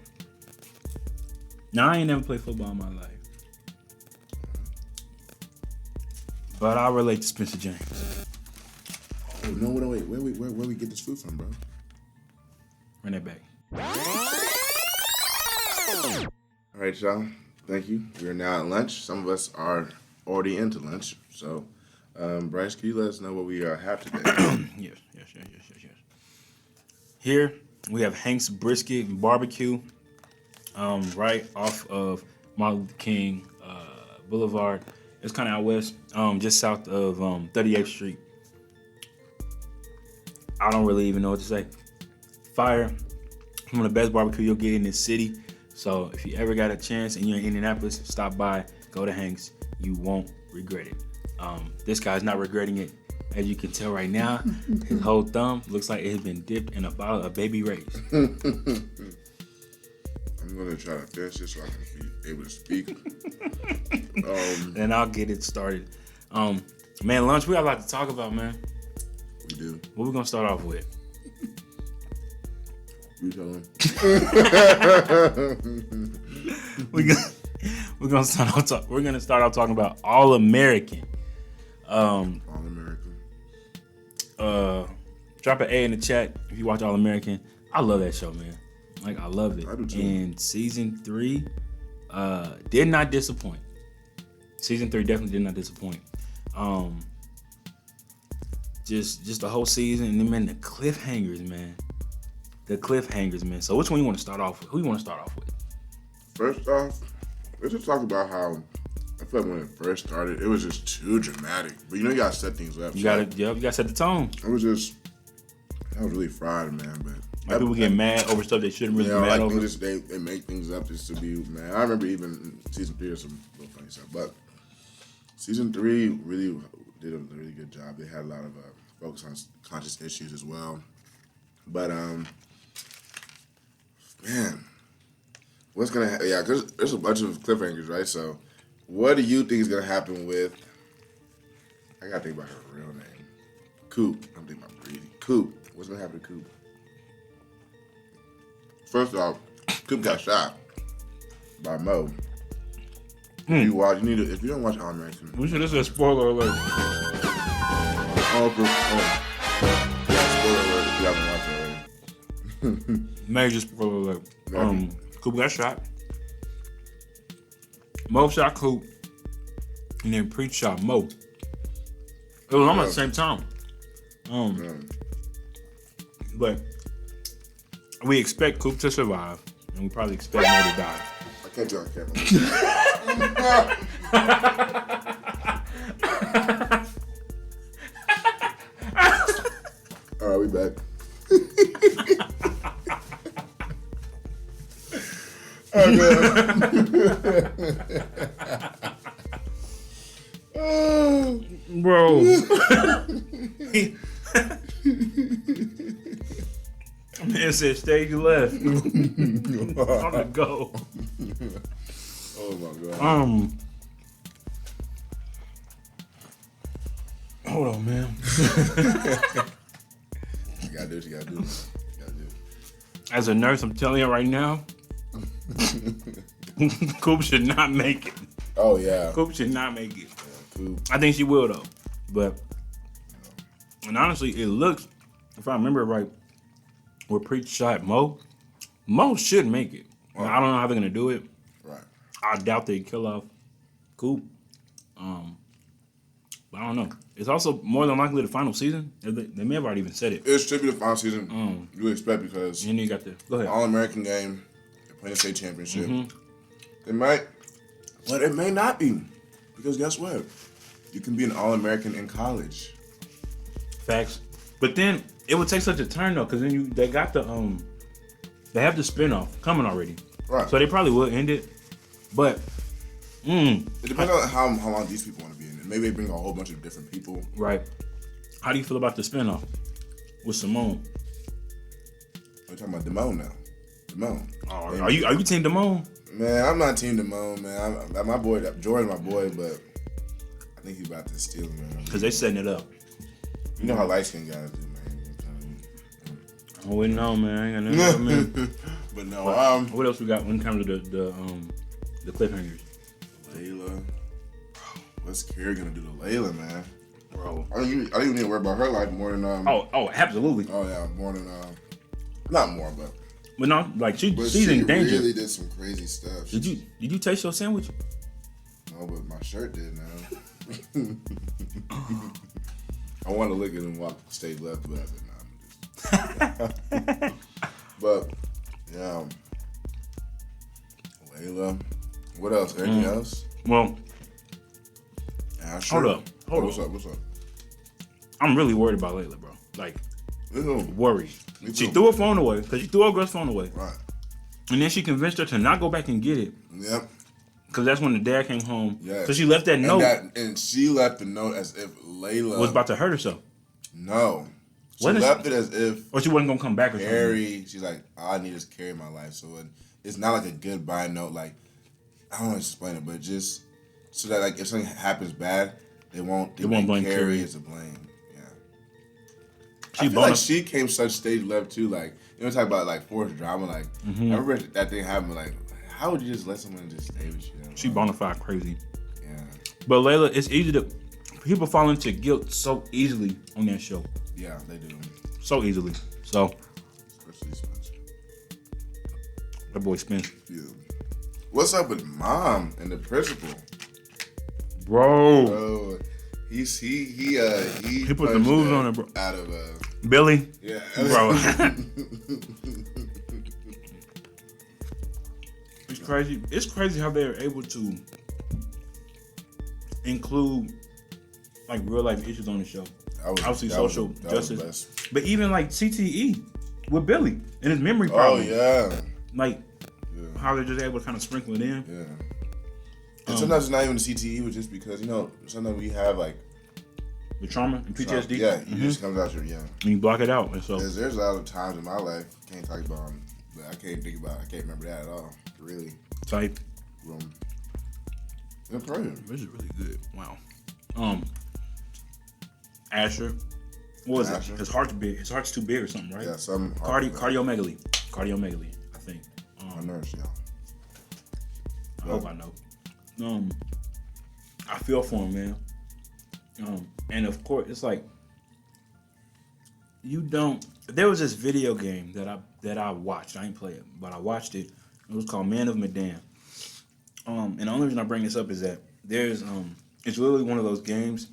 Speaker 1: Now I ain't never played football in my life. But I relate to Spencer James.
Speaker 2: Oh no! Wait. Where we get this food from, bro?
Speaker 1: Run that back.
Speaker 2: All right, y'all. Thank you. We are now at lunch. Some of us are already into lunch. So, Bryce, can you let us know what we have today?
Speaker 1: Yes. Here we have Hank's Brisket Barbecue, right off of Martin Luther King Boulevard. It's kind of out west, just south of 38th Street. I don't really even know what to say. Fire. One of the best barbecue you'll get in this city. So if you ever got a chance and you're in Indianapolis, stop by, go to Hank's. You won't regret it. This guy's not regretting it. As you can tell right now, his whole thumb looks like it has been dipped in a bottle of Baby Ray's.
Speaker 2: I'm going to try to finish this so I can be able to speak.
Speaker 1: And I'll get it started. Man, lunch, we got a lot to talk about, man.
Speaker 2: We do.
Speaker 1: What we going to start off with?
Speaker 2: You tell him.
Speaker 1: We're gonna start off talking about All American.
Speaker 2: All American.
Speaker 1: Drop an A in the chat if you watch All American. I love that show, man. Like, I love it.
Speaker 2: I do too.
Speaker 1: And season 3 did not disappoint. Season 3 definitely did not disappoint. Just the whole season, and then, man, the cliffhangers, man. So which one you want to start off with? Who you want to start off with?
Speaker 2: First off, let's just talk about how I feel feel like when it first started, it was just too dramatic. But you gotta set things up.
Speaker 1: You gotta set the tone.
Speaker 2: It was just, that was really fried, man. But
Speaker 1: like people get mad over stuff they shouldn't really be mad over.
Speaker 2: They make things up just to be mad. I remember even in season 3 there's some little funny stuff, but season 3 really did a really good job. They had a lot of focus on conscious issues as well. But man, what's gonna happen? Yeah, because there's a bunch of cliffhangers, right? So, what do you think is gonna happen with? I gotta think about her real name. Coop. I'm thinking about Breezy. Coop. What's gonna happen to Coop? First off, Coop got shot by Mo. If you watch, if you don't watch All American,
Speaker 1: We should. This is a spoiler alert.
Speaker 2: yeah, spoiler alert if you haven't watched it already.
Speaker 1: Major spoiler alert. Coop got shot. Mo shot Coop, and then Preach shot Mo. It was almost at the same time. But we expect Coop to survive, and we probably expect Mo to die.
Speaker 2: I can't be on camera. All right, we back.
Speaker 1: Bro. Man said stage left. On the go.
Speaker 2: Oh my god.
Speaker 1: Hold on, man.
Speaker 2: You gotta do what you gotta do.
Speaker 1: As a nurse, I'm telling you right now, Coop should not make it.
Speaker 2: Oh yeah.
Speaker 1: Coop should not make it.
Speaker 2: Yeah, Coop.
Speaker 1: I think she will though. But and honestly, it looks, if I remember right, where Preach shot Mo should make it. Right. I don't know how they're gonna do it.
Speaker 2: Right.
Speaker 1: I doubt they kill off Coop. But I don't know. It's also more than likely the final season. They may have already even said it.
Speaker 2: It should be the final season. You expect because
Speaker 1: And then you got the go ahead.
Speaker 2: All-American game, they're playing the state championship. They might, but it may not be. Because guess what? You can be an All-American in college.
Speaker 1: Facts. But then it would take such a turn though, because then they got the they have the spinoff coming already.
Speaker 2: Right.
Speaker 1: So they probably will end it. But
Speaker 2: it depends on how long these people want to be in it. Maybe they bring a whole bunch of different people.
Speaker 1: Right. How do you feel about the spinoff with Simone?
Speaker 2: We're talking about Damone now. Damone.
Speaker 1: Oh, are you team Damone?
Speaker 2: Man, I'm not team Damone, man. My boy, Jordan's my boy, but I think he's about to steal him, man.
Speaker 1: Because they setting it up.
Speaker 2: You know how light-skinned guys do, man.
Speaker 1: I wouldn't know, man. I ain't got nothing. Man.
Speaker 2: But no,
Speaker 1: what else we got when it comes to the cliffhangers?
Speaker 2: Layla. What's Carrie gonna do to Layla, man?
Speaker 1: Bro.
Speaker 2: I don't even need to worry about her life more than
Speaker 1: Oh, absolutely.
Speaker 2: Oh yeah, more than not more, but
Speaker 1: no, like she's
Speaker 2: she
Speaker 1: in danger.
Speaker 2: Really did some crazy stuff.
Speaker 1: Did you taste your sandwich?
Speaker 2: No, but my shirt did now. I want to look at him walk stage left, but I said, nah, but yeah, Layla. What else? Anything else?
Speaker 1: Well,
Speaker 2: Asher?
Speaker 1: hold up.
Speaker 2: What's up?
Speaker 1: I'm really worried about Layla, bro. Like, worried.
Speaker 2: Me
Speaker 1: She
Speaker 2: too.
Speaker 1: threw her phone away because she threw her girl's phone away.
Speaker 2: Right.
Speaker 1: And then she convinced her to not go back and get it.
Speaker 2: Yep.
Speaker 1: Because that's when the dad came home.
Speaker 2: Yeah.
Speaker 1: So she left that note.
Speaker 2: And she left the note as if Layla
Speaker 1: was about to hurt herself.
Speaker 2: No. She
Speaker 1: What is-
Speaker 2: left it as if
Speaker 1: Or she wasn't going to come back or something.
Speaker 2: Carrie, she's like, all I need is Carrie in my life. So it's not like a goodbye note. Like, I don't want to explain it, but just so that like if something happens bad, they won't
Speaker 1: blame Carrie.
Speaker 2: as to blame. Yeah.
Speaker 1: She
Speaker 2: I feel like she came such stage left too. Like, you know, talk about like forced drama. Like, I remember that thing happened. Like, how would you just let someone just stay with you?
Speaker 1: She bona fide crazy.
Speaker 2: Yeah.
Speaker 1: But Layla, it's easy to... People fall into guilt so easily on that show.
Speaker 2: Yeah, they do.
Speaker 1: So easily. So,
Speaker 2: Especially Spencer.
Speaker 1: that boy Spence.
Speaker 2: Yeah. What's up with Mom and the principal?
Speaker 1: Bro.
Speaker 2: Oh, he
Speaker 1: put the moves on it, bro.
Speaker 2: Out of
Speaker 1: Billy.
Speaker 2: yeah,
Speaker 1: Bro. It's crazy. It's crazy how they're able to include like real life issues on the show. Obviously,
Speaker 2: that
Speaker 1: social
Speaker 2: was
Speaker 1: justice, but even like CTE with Billy and his memory problems.
Speaker 2: Oh yeah,
Speaker 1: like how they're just able to kind of sprinkle it in.
Speaker 2: Yeah, and sometimes it's not even the CTE, but just because sometimes we have like
Speaker 1: the trauma and PTSD.
Speaker 2: Yeah, it just comes out and
Speaker 1: you block it out. And so
Speaker 2: there's a lot of times in my life can't talk about them, but I can't remember that at all. Really.
Speaker 1: Type.
Speaker 2: This
Speaker 1: is really good. Wow. Asher. What was it? His heart's too big or something, right?
Speaker 2: Yeah, some
Speaker 1: cardiomegaly, I think.
Speaker 2: My nurse, yeah.
Speaker 1: I hope I know. I feel for him, man. And of course, it's like there was this video game that I watched. I ain't play it, but I watched it. It was called Man of Medan. And the only reason I bring this up is that there's it's literally one of those games,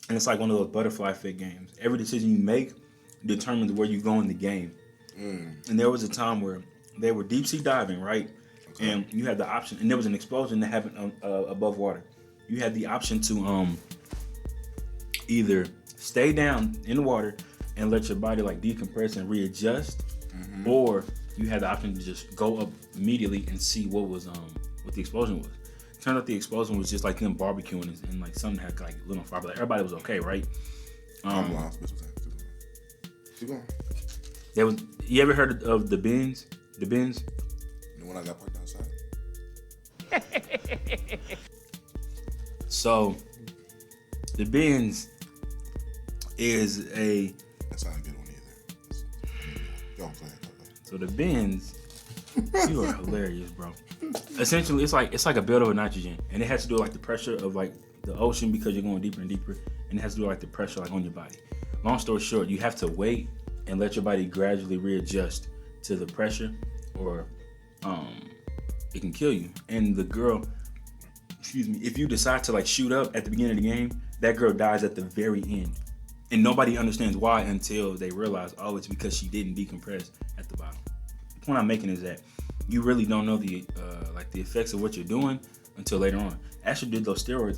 Speaker 1: and it's like one of those butterfly effect games. Every decision you make determines where you go in the game. And there was a time where they were deep sea diving, right? Okay. And you had the option, and there was an explosion that happened above water. You had the option to either stay down in the water and let your body like decompress and readjust, or you had the option to just go up immediately and see what the explosion was. Turned out the explosion was just like them barbecuing and like something had like lit on fire, but like, everybody was okay, right?
Speaker 2: I'm lost. Keep going.
Speaker 1: You ever heard of the bins? The bins?
Speaker 2: The one I got parked outside.
Speaker 1: So the bins is a.
Speaker 2: That's not a good one either. Don't play it.
Speaker 1: So the bins, you are hilarious, bro. Essentially, it's like a buildup of nitrogen, and it has to do with like the pressure of like the ocean because you're going deeper and deeper, and it has to do with like the pressure like on your body. Long story short, you have to wait and let your body gradually readjust to the pressure, or it can kill you. And the girl, if you decide to like shoot up at the beginning of the game, that girl dies at the very end. And nobody understands why until they realize, oh, it's because she didn't decompress at the bottom. The point I'm making is that you really don't know the effects of what you're doing until later on. Asher did those steroids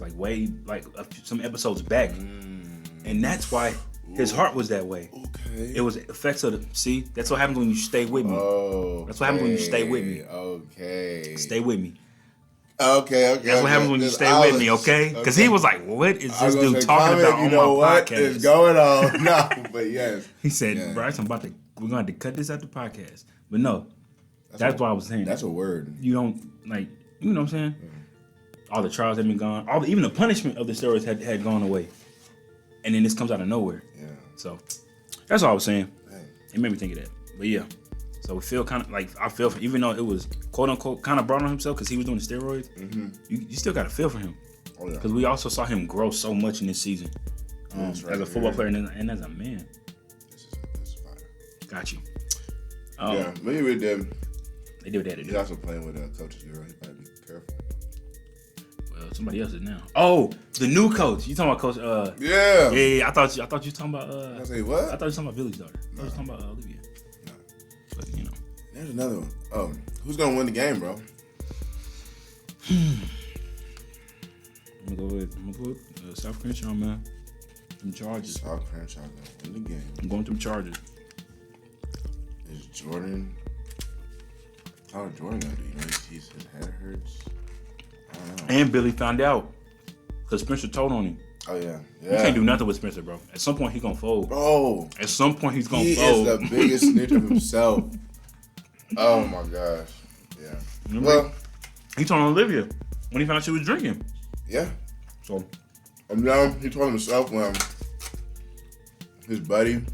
Speaker 1: some episodes back, and that's why his heart was that way. Okay. It was effects of see. That's what happens when you stay with me.
Speaker 2: Oh.
Speaker 1: That's what happens when you stay with me.
Speaker 2: Okay.
Speaker 1: Stay with me.
Speaker 2: Okay.
Speaker 1: That's what happens when you stay with me, okay? Because he was like, what is this dude talking about on my
Speaker 2: what
Speaker 1: podcast?
Speaker 2: What is going on? No, but yes.
Speaker 1: He said, Bryce, we're going to have to cut this out the podcast. But no, that's why I was saying.
Speaker 2: That's a word.
Speaker 1: You don't, like, you know what I'm saying? All the trials had been gone. Even the punishment of the steroids had gone away. And then this comes out of nowhere. Yeah. So, that's all I was saying. Dang. It made me think of that. But yeah. So we feel kind of like, I feel for, even though it was quote unquote kind of brought on himself because he was doing the steroids, you still got to feel for him. Oh, yeah. Because we also saw him grow so much in this season as a football player and as a man.
Speaker 2: This is fire.
Speaker 1: Got you.
Speaker 2: Yeah, maybe with them.
Speaker 1: They do what they had to do.
Speaker 2: He's also playing with a coach's girl. He might be careful.
Speaker 1: Well, somebody else is now. Oh, the new coach. You talking about Coach?
Speaker 2: Yeah.
Speaker 1: Yeah. I thought you were talking about.
Speaker 2: I say what?
Speaker 1: I thought you were talking about Billy's daughter. I thought you were talking about Olivia. No. But you know.
Speaker 2: There's another one. Oh, who's gonna win the game, bro?
Speaker 1: I'm gonna go with South Crenshaw, man. Them Chargers.
Speaker 2: South Crenshaw gonna win the game.
Speaker 1: I'm going to them Chargers.
Speaker 2: Is Jordan? How is Jordan gonna do? You know, his head hurts. I don't know.
Speaker 1: And Billy found out because Spencer told on him.
Speaker 2: Oh yeah.
Speaker 1: You can't do nothing with Spencer, bro. At some point he's gonna fold.
Speaker 2: Bro.
Speaker 1: At some point he's gonna
Speaker 2: He
Speaker 1: fold.
Speaker 2: is the biggest snitch of himself. Oh my gosh. Yeah.
Speaker 1: Remember,
Speaker 2: well,
Speaker 1: he told on Olivia when he found out she was drinking.
Speaker 2: Yeah.
Speaker 1: So
Speaker 2: now he told himself when his buddy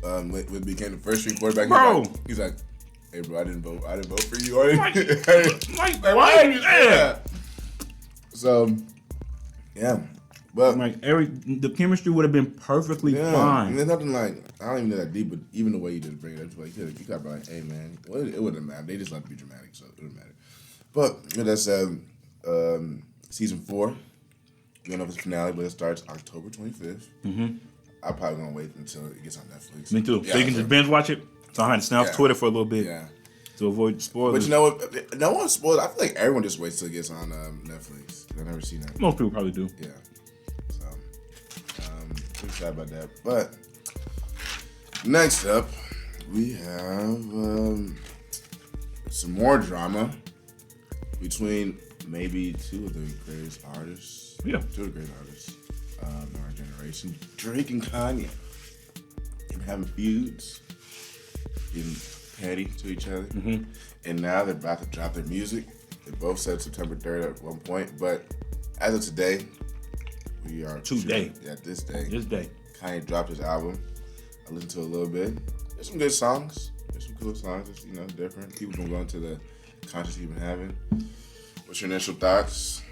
Speaker 2: became the first string quarterback.
Speaker 1: Bro.
Speaker 2: He's like, hey bro, I didn't vote for you. Or
Speaker 1: like, why? Yeah.
Speaker 2: So yeah. But
Speaker 1: like the chemistry would have been perfectly fine.
Speaker 2: And there's nothing like, I don't even know that deep, but even the way you just bring it up, like you gotta be like, hey man, well, it wouldn't matter. They just like to be dramatic, so it wouldn't matter. But with that said, season 4, we don't know if it's finale, but it starts October 25th. I'm probably gonna wait until it gets on Netflix.
Speaker 1: Me too. So you can just binge watch it. So I had to stay off Twitter for a little bit.
Speaker 2: Yeah.
Speaker 1: to avoid spoilers.
Speaker 2: But you know what? No one spoils. I feel like everyone just waits till it gets on Netflix. I've never seen that.
Speaker 1: Most people probably do.
Speaker 2: Yeah. So, I'm sad about that. But next up, we have some more drama between maybe two of the greatest artists.
Speaker 1: Yeah.
Speaker 2: Two of the great artists of our generation, Drake and Kanye. They've been having feuds, getting petty to each other.
Speaker 1: Mm-hmm.
Speaker 2: And now they're about to drop their music. They both said September 3rd at one point. But as of today, we are...
Speaker 1: Today.
Speaker 2: Yeah, this day.
Speaker 1: This day.
Speaker 2: Kanye dropped his album. I listened to it a little bit. There's some good songs. There's some cool songs. It's, different. People been going to the concerts he's been having. What's your initial thoughts?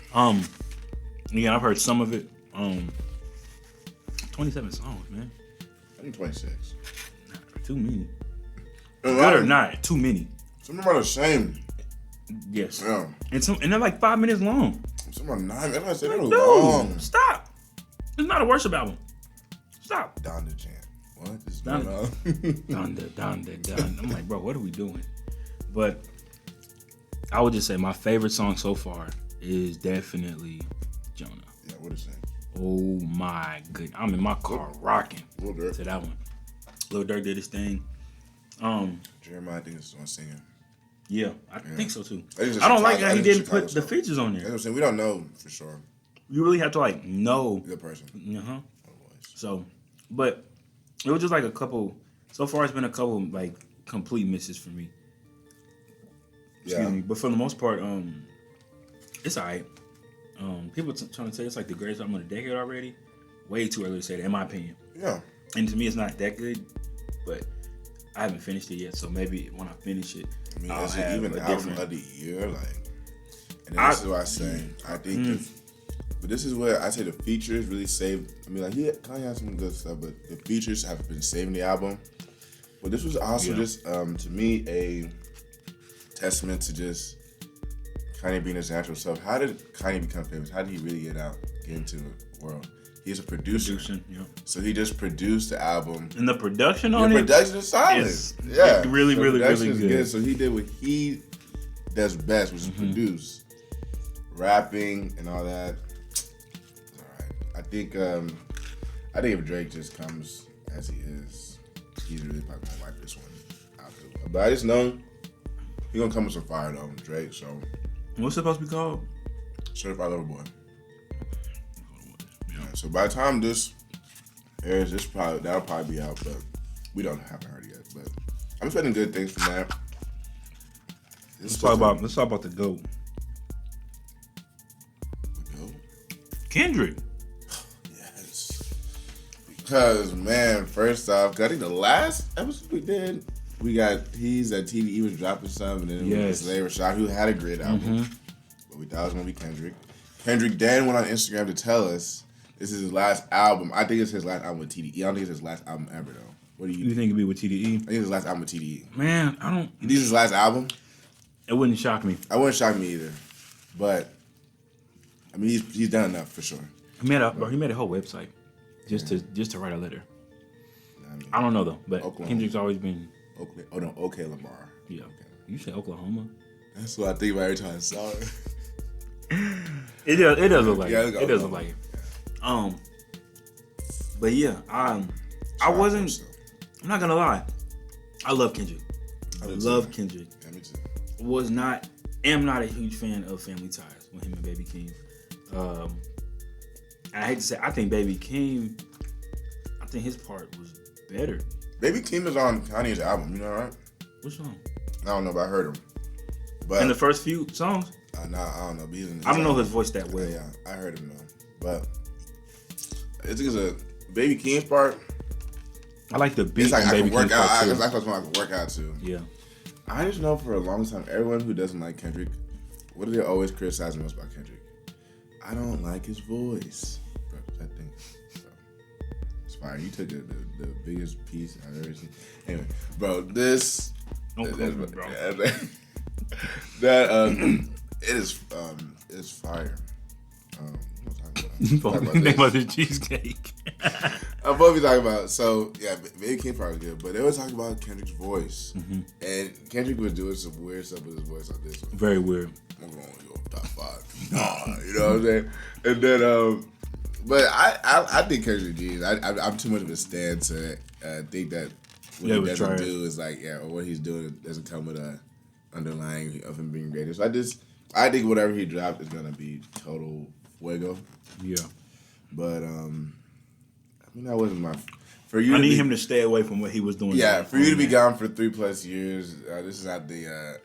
Speaker 1: Yeah, I've heard some of it. 27 songs, man.
Speaker 2: I think 26.
Speaker 1: Too many.
Speaker 2: Good
Speaker 1: Good or not, too many.
Speaker 2: Some of them are the same.
Speaker 1: Yes.
Speaker 2: Yeah.
Speaker 1: And they're like 5 minutes long.
Speaker 2: Some are 9. Everybody say they're
Speaker 1: Dude,
Speaker 2: long.
Speaker 1: stop. It's not a worship album. Stop.
Speaker 2: Donda chant. What is
Speaker 1: Donda.
Speaker 2: going on?
Speaker 1: Donda. I'm like, bro, what are we doing? But I would just say my favorite song so far is definitely Jonah.
Speaker 2: Yeah, what is that?
Speaker 1: Oh my goodness. I'm in my car rocking
Speaker 2: Lil Durk.
Speaker 1: to that one. Lil Durk did his thing.
Speaker 2: Jeremiah, I think is the one singing.
Speaker 1: Yeah, I think so too.
Speaker 2: think
Speaker 1: I don't like
Speaker 2: Chicago-
Speaker 1: how he
Speaker 2: I think
Speaker 1: didn't
Speaker 2: Chicago
Speaker 1: put the
Speaker 2: song.
Speaker 1: features on
Speaker 2: That's what
Speaker 1: there.
Speaker 2: I'm saying. We don't know for sure.
Speaker 1: You really have to like know.
Speaker 2: The person.
Speaker 1: Uh-huh.
Speaker 2: Voice.
Speaker 1: So, but it was just like a couple. So far, it's been a couple like complete misses for me. Excuse me. But for the most part, it's alright. People trying to say it's like the greatest album of the decade already. Way too early to say that, in my opinion.
Speaker 2: Yeah.
Speaker 1: And to me, it's not that good. But I haven't finished it yet, so maybe when I finish it,
Speaker 2: I mean,
Speaker 1: I'll
Speaker 2: is it
Speaker 1: have
Speaker 2: even
Speaker 1: a
Speaker 2: album
Speaker 1: different.
Speaker 2: of the year? Like, and then this is what I say. I think, but this is where I say the features really saved. I mean, like, Kanye has some good stuff, but the features have been saving the album. But this was also just, to me, a testament to just Kanye being his natural self. How did Kanye become famous? How did he really get into the world? He's a producer.
Speaker 1: Yeah.
Speaker 2: So he just produced the album.
Speaker 1: And the production
Speaker 2: The
Speaker 1: on it,
Speaker 2: production is solid.
Speaker 1: is
Speaker 2: Yeah.
Speaker 1: really,
Speaker 2: The
Speaker 1: really,
Speaker 2: production
Speaker 1: really
Speaker 2: is
Speaker 1: good.
Speaker 2: So he did what he does best, which is produce. Rapping and all that. It's alright. I think if Drake just comes as he is, he's really probably gonna wipe this one out. But I just know he's gonna come with some fire though, Drake, so
Speaker 1: what's it supposed to be called?
Speaker 2: Certified Lover Boy. Yeah, so by the time this airs, that'll probably be out, but we haven't heard it yet. But I'm expecting good things from that.
Speaker 1: Let's talk about the GOAT. Kendrick.
Speaker 2: Yes. Because, man, first off, I think the last episode we did, he's at TV, he was dropping something, and then it was ShaCarri Richardson, who had a great album. But we thought it was going to be Kendrick. Kendrick then went on Instagram to tell us this is his last album. I think it's his last album with TDE. I don't think it's his last album ever, though. What do you
Speaker 1: You think it'd be with TDE?
Speaker 2: I think it's his last album with TDE.
Speaker 1: Man, I don't.
Speaker 2: You think it's his last album?
Speaker 1: It wouldn't shock me.
Speaker 2: I wouldn't shock me either. But, I mean, he's done enough for sure.
Speaker 1: He made a whole website just to write a letter. I don't know though, but
Speaker 2: Oklahoma.
Speaker 1: Kendrick's always been.
Speaker 2: Okay, Lamar.
Speaker 1: Yeah. You say Oklahoma?
Speaker 2: That's what I think about every time I saw it.
Speaker 1: It does look like
Speaker 2: Yeah,
Speaker 1: it. It does look like it. But yeah, I'm not gonna lie. I love Kendrick. I love Kendrick.
Speaker 2: Yeah, me too.
Speaker 1: Am not a huge fan of Family Ties with him and Baby Keem. I hate to say, I think Baby Keem, I think his part was better.
Speaker 2: Baby Keem is on Kanye's album, you know, right?
Speaker 1: Which song?
Speaker 2: I don't know, but I heard him. But
Speaker 1: In the first few songs?
Speaker 2: I don't know. But he's in his
Speaker 1: I don't know
Speaker 2: album.
Speaker 1: his voice that well.
Speaker 2: Yeah, I heard him though. But I think it's a Baby Keem's part.
Speaker 1: I like the beat
Speaker 2: It's like
Speaker 1: on
Speaker 2: I
Speaker 1: Baby
Speaker 2: can work
Speaker 1: Keem's
Speaker 2: out.
Speaker 1: part
Speaker 2: I
Speaker 1: too.
Speaker 2: guess that's what I can work out to.
Speaker 1: Yeah.
Speaker 2: I just know for a long time, everyone who doesn't like Kendrick, what do they always criticize most about Kendrick? I don't like his voice. Bro, that thing. Bro, it's fire. You took the biggest piece I've ever seen. Anyway, bro, this.
Speaker 1: Don't close me, bro.
Speaker 2: It's fire.
Speaker 1: You supposed to think about the cheesecake.
Speaker 2: I'm probably talking about. So yeah, Baby King part was good, but they were talking about Kendrick's voice, and Kendrick was doing some weird stuff with his voice on this one.
Speaker 1: Very weird.
Speaker 2: I'm going to go top 5. Nah, you know what I'm saying? And then, but I think Kendrick G's. I'm too much of a stan to think that what he doesn't do is like, or what he's doing doesn't come with a underlying of him being greater. So I think whatever he dropped is gonna be total fuego.
Speaker 1: Yeah.
Speaker 2: But I mean, that wasn't my. For you,
Speaker 1: I need him to stay away from what he was doing.
Speaker 2: Yeah, for you to be gone for 3+ years, this is not the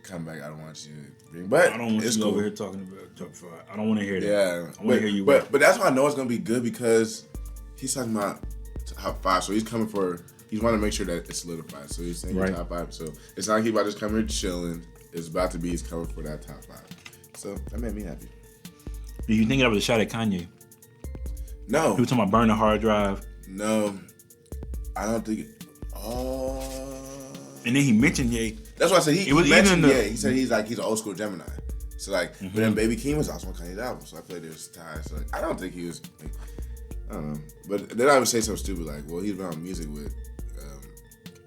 Speaker 2: comeback I don't want you to bring. But
Speaker 1: I don't want you over here talking about top 5. I don't want to hear that.
Speaker 2: Yeah,
Speaker 1: I want to hear you.
Speaker 2: But that's why I know it's gonna be good because he's talking about top 5, so he's coming for. He's want to make sure that it's solidified. So he's saying top 5. So it's not like he's about to just come here chilling. It's about to be he's coming for that top 5. So that made me happy.
Speaker 1: Do you think that was a shot at Kanye?
Speaker 2: No.
Speaker 1: He was talking about burn the hard drive.
Speaker 2: No, I don't think.
Speaker 1: And then he mentioned Ye.
Speaker 2: That's why I said he mentioned Ye. He said he's an old school Gemini. So like, but then Baby King was also on Kanye's album, so I feel like there's ties. So like, I don't think he was. Like, I don't know. But then I would say something stupid like, well, he's been on music with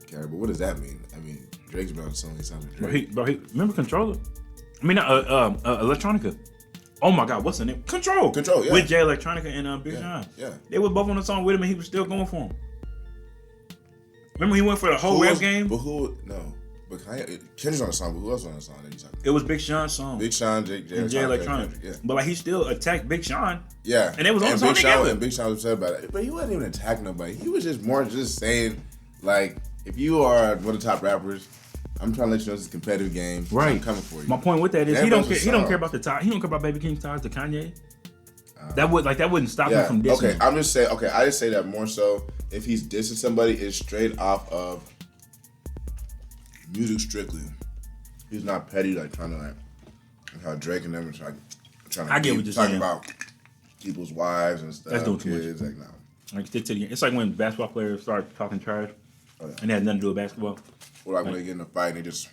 Speaker 2: Carrie, but what does that mean? I mean, Drake's been on a song. He sounds like Drake.
Speaker 1: Bro, he remember Controller? I mean, Electronica. Oh my God, what's the name? Control, yeah. With Jay Electronica and Big Sean.
Speaker 2: Yeah.
Speaker 1: They were both on the song with him, and he was still going for him. Remember, he went for the whole rap game.
Speaker 2: But who? No. But Kendrick's on the song. But who else was on the song that you talking about?
Speaker 1: It was Big Sean's song.
Speaker 2: Big Sean, Jay
Speaker 1: Electronica.
Speaker 2: Yeah.
Speaker 1: But like, he still attacked Big Sean.
Speaker 2: Yeah.
Speaker 1: And it was on the song together.
Speaker 2: And Big Sean was upset about it. But he wasn't even attacking nobody. He was just more saying, like, if you are one of the top rappers, I'm trying to let you know this is a competitive game.
Speaker 1: Right.
Speaker 2: I'm coming for you.
Speaker 1: My point with that is he don't care about the tie. He don't care about Baby King's ties to Kanye. That wouldn't stop him from dissing.
Speaker 2: Okay, I'm just saying. Okay, I just say that more so if he's dissing somebody, it's straight off of music strictly. He's not petty, like trying to like how Drake and them are trying
Speaker 1: I get what you're saying.
Speaker 2: Talking about people's wives and stuff.
Speaker 1: That's doing too
Speaker 2: kids,
Speaker 1: much.
Speaker 2: like no.
Speaker 1: Like stick to the game. It's like when basketball players start talking trash, and it has nothing to do with basketball.
Speaker 2: Or like when they get in a fight, and they just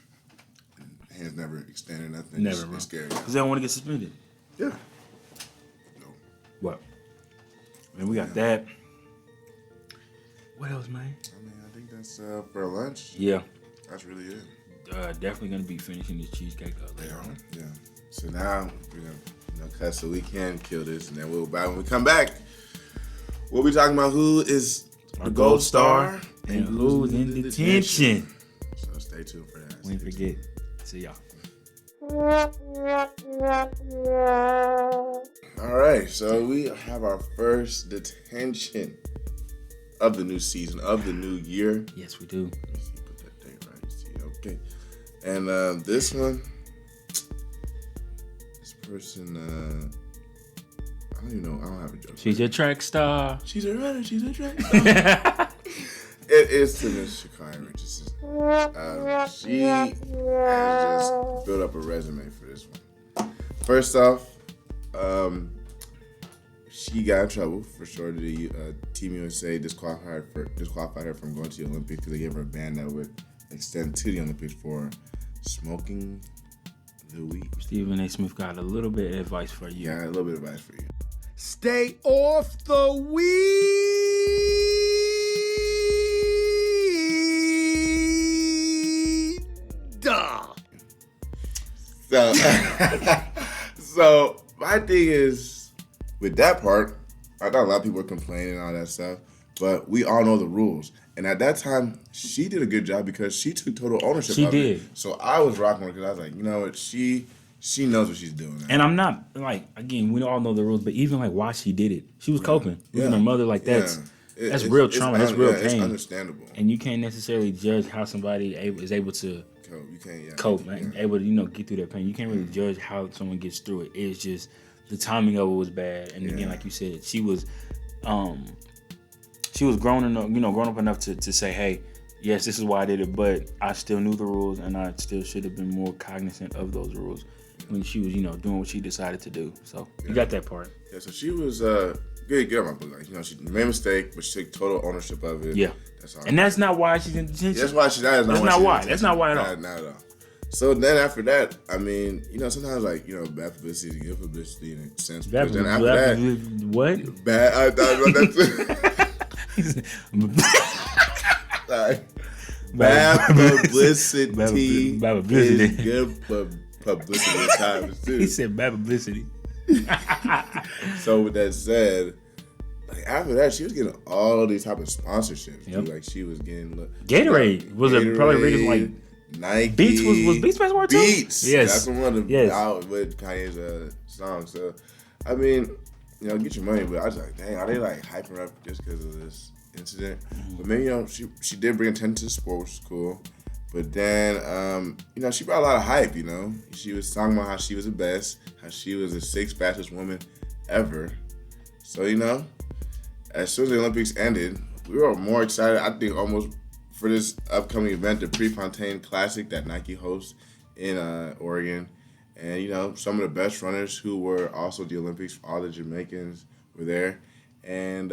Speaker 2: hands never extended, nothing.
Speaker 1: Never, bro.
Speaker 2: They're scared.
Speaker 1: Because they don't want to get suspended.
Speaker 2: Yeah. No.
Speaker 1: What? And we got that. What else, man?
Speaker 2: I mean, I think that's for lunch.
Speaker 1: Yeah.
Speaker 2: That's really it.
Speaker 1: Definitely gonna be finishing this cheesecake later on.
Speaker 2: Yeah. So now we're gonna cut so we can kill this, and then we'll back when we come back. We'll be talking about who is
Speaker 1: Our
Speaker 2: the gold star
Speaker 1: and who's in detention.
Speaker 2: So stay tuned for that.
Speaker 1: We ain't forget. See y'all.
Speaker 2: All right, so we have our first detention of the new season, of the new year.
Speaker 1: Yes, we do.
Speaker 2: Let me see, put that date right. See, okay. And this one, this person, I don't even know. I don't have a joke.
Speaker 1: She's a track star.
Speaker 2: She's a runner. She's a track star. It is to Miss ShaCarri Richardson. She has just built up a resume for this one. First off, she got in trouble for sure. The Team USA disqualified her from going to the Olympics because they gave her a ban that would extend to the Olympics for smoking the weed.
Speaker 1: Stephen A. Smith got a little bit of advice for you.
Speaker 2: Yeah, a little bit of advice for you.
Speaker 3: Stay off the weed.
Speaker 2: So my thing is with that part, I thought a lot of people were complaining and all that stuff, but we all know the rules. And at that time, she did a good job because she took total ownership of it. So I was rocking her because I was like, you know what, she knows what she's doing now.
Speaker 1: And I'm not, like, again, we all know the rules, but even, like, why she did it. She was coping. Losing her mother, like, that's real trauma. That's real pain.
Speaker 2: It's understandable.
Speaker 1: And you can't necessarily judge how somebody is able to cope, man. Able to, get through that pain. You can't really judge how someone gets through it. It's just the timing of it was bad. And again, like you said, she was grown up enough to say, hey, yes, this is why I did it, but I still knew the rules and I still should have been more cognizant of those rules when she was, doing what she decided to do. So you got that part.
Speaker 2: Yeah, so she was good on my book. Like, she made a mistake, but she took total ownership of it.
Speaker 1: Yeah.
Speaker 2: And
Speaker 1: that's not why she's in detention.
Speaker 2: That's why
Speaker 1: That's not why. That's not why at all.
Speaker 2: Not at all. So then after that, I mean, sometimes like, bad publicity is good publicity in a sense.
Speaker 1: Bad
Speaker 2: then after that,
Speaker 1: what?
Speaker 2: Bad. I thought about that too. Sorry. Bad publicity
Speaker 1: Bad publicity.
Speaker 2: is good publicity at times too.
Speaker 1: He said bad publicity.
Speaker 2: So with that said, like after that, she was getting all these type of sponsorships.
Speaker 1: Yep.
Speaker 2: Like she was getting
Speaker 1: Gatorade was it probably biggest like
Speaker 2: Nike.
Speaker 1: Beats was Beats sponsored too?
Speaker 2: Beats.
Speaker 1: Yes.
Speaker 2: That's one of the
Speaker 1: Yes.
Speaker 2: out with Kanye's songs. So I mean, you know, get your money, but I was like, dang, are they like hyping her up just because of this incident? But maybe, you know, she did bring attention to the sport, which is cool. But then, you know, she brought a lot of hype, you know. She was talking about how she was the best, how she was the 6th fastest woman ever. So, you know, as soon as the Olympics ended, we were more excited, I think, almost for this upcoming event, the Prefontaine Classic that Nike hosts in Oregon. And, you know, some of the best runners who were also at the Olympics, all the Jamaicans were there. And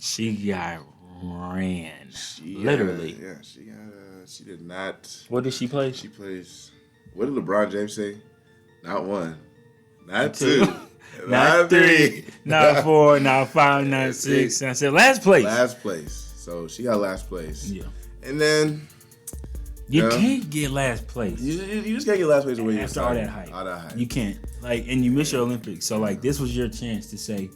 Speaker 1: she got ran. Literally.
Speaker 2: She did not.
Speaker 1: What did she play?
Speaker 2: She plays, what did LeBron James say? Not 1, not 2,
Speaker 1: not 3, not 4, not 5, not 6. I said last place.
Speaker 2: Last place. So she got last place.
Speaker 1: Yeah.
Speaker 2: And then
Speaker 1: you can't get last place.
Speaker 2: You just can't get last place away
Speaker 1: after all that hype.
Speaker 2: All that hype.
Speaker 1: You can't. Like, and you miss your Olympics. So like, this was your chance to say,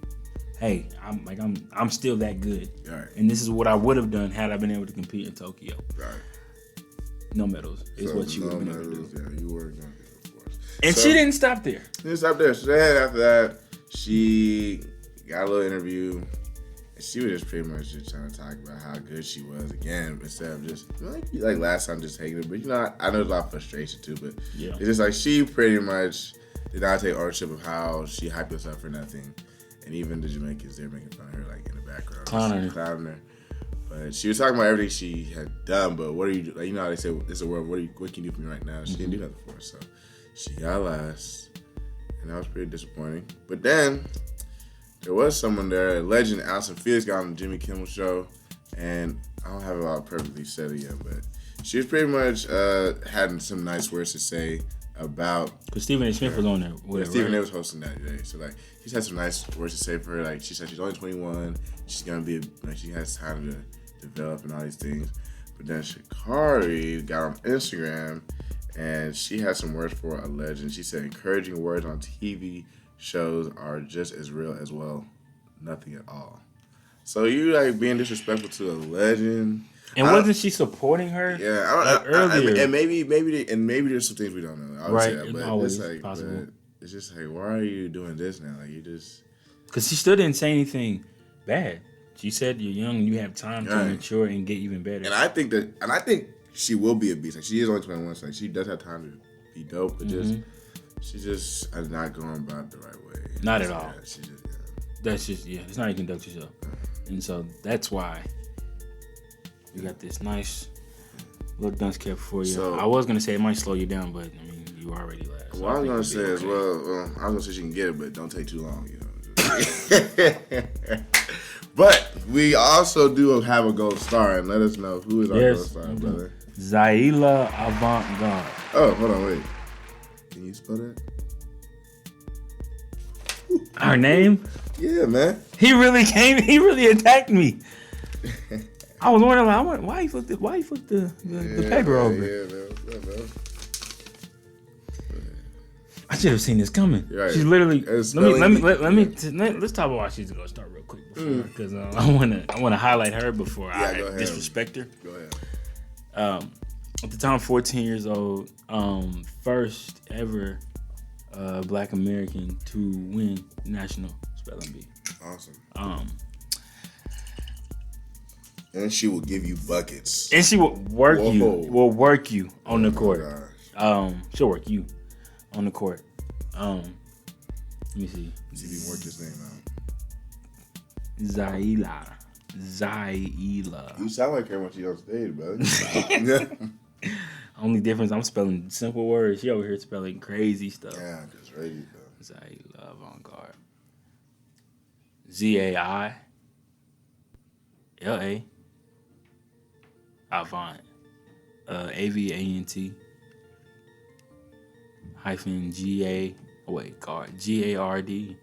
Speaker 1: hey, I'm still that good.
Speaker 2: Right.
Speaker 1: And this is what I would have done had I been able to compete in Tokyo.
Speaker 2: Right.
Speaker 1: No medals is
Speaker 2: So
Speaker 1: what you would have been able to do.
Speaker 2: Yeah, you were going to do, of course.
Speaker 1: And
Speaker 2: so,
Speaker 1: she didn't stop there.
Speaker 2: She didn't stop there. So then after that, she got a little interview. And she was just pretty much just trying to talk about how good she was again, instead of just like last time just hating it. But you know, I know there's a lot of frustration too. But
Speaker 1: yeah,
Speaker 2: it's just like she pretty much did not take ownership of how she hyped herself for nothing. And even the Jamaicans, they're making fun of her like in the background, clowning her. But she was talking about everything she had done. But what are you? Like, you know how they say it's a world. What can you do for me right now? She didn't do nothing for her, so she got last, and that was pretty disappointing. But then there was someone there, a legend, Alison Felix, got on the Jimmy Kimmel show, and I don't have it all perfectly said it yet, but she was pretty much had some nice words to say about.
Speaker 1: Because Stephen A. Smith was on there. With
Speaker 2: Stephen A. was hosting that today, so like she's had some nice words to say for her. Like she said, she's only 21. She's gonna be like she has time to develop and all these things. But then ShaCarri got on Instagram, and she had some words for a legend. She said, "Encouraging words on TV shows are just as real as nothing at all." So you like being disrespectful to a legend.
Speaker 1: And wasn't she supporting her?
Speaker 2: Yeah,
Speaker 1: earlier.
Speaker 2: And maybe there's some things we don't know. I would say that, but
Speaker 1: always
Speaker 2: it's like,
Speaker 1: possible.
Speaker 2: It's just like, why are you doing this now? Like you just
Speaker 1: because she still didn't say anything bad. She said you're young and you have time to mature and get even better.
Speaker 2: And I think she will be a beast. Like she is only 21, so like she does have time to be dope, but she just is not going about it the right way.
Speaker 1: Not at all.
Speaker 2: She just,
Speaker 1: That's just it's not how you conduct yourself. And so that's why we got this nice little dunce cap for you.
Speaker 2: So,
Speaker 1: I was gonna say it might slow you down, but I mean you already last.
Speaker 2: Well, I was gonna say as well. I was gonna say she can get it, but don't take too long, you know. But we also do have a gold star, and let us know who is our gold star, brother.
Speaker 1: Zaila Avant-Garde.
Speaker 2: Oh, hold on, wait. Can you spell that?
Speaker 1: Her name?
Speaker 2: Yeah, man.
Speaker 1: He really attacked me. I was wondering, like, why he flipped the paper over?
Speaker 2: Yeah, man.
Speaker 1: I should have seen this coming.
Speaker 2: Right.
Speaker 1: She's literally. Let's talk about why she's gonna start real quick because I wanna highlight her before I disrespect her.
Speaker 2: Go ahead.
Speaker 1: At the time, 14 years old, first ever Black American to win national spelling bee.
Speaker 2: Awesome. And she will give you buckets.
Speaker 1: And she will work you. Will work you on the court. She'll work you on the court. Let me see.
Speaker 2: See if you can work this name out.
Speaker 1: Zaila.
Speaker 2: You sound like her when she's on stage, brother.
Speaker 1: Only difference, I'm spelling simple words. She over here spelling crazy stuff.
Speaker 2: Yeah, just crazy stuff.
Speaker 1: Zaila Avant-Garde. ZAILA. Avant. AVANT. hyphen GARD. GARD.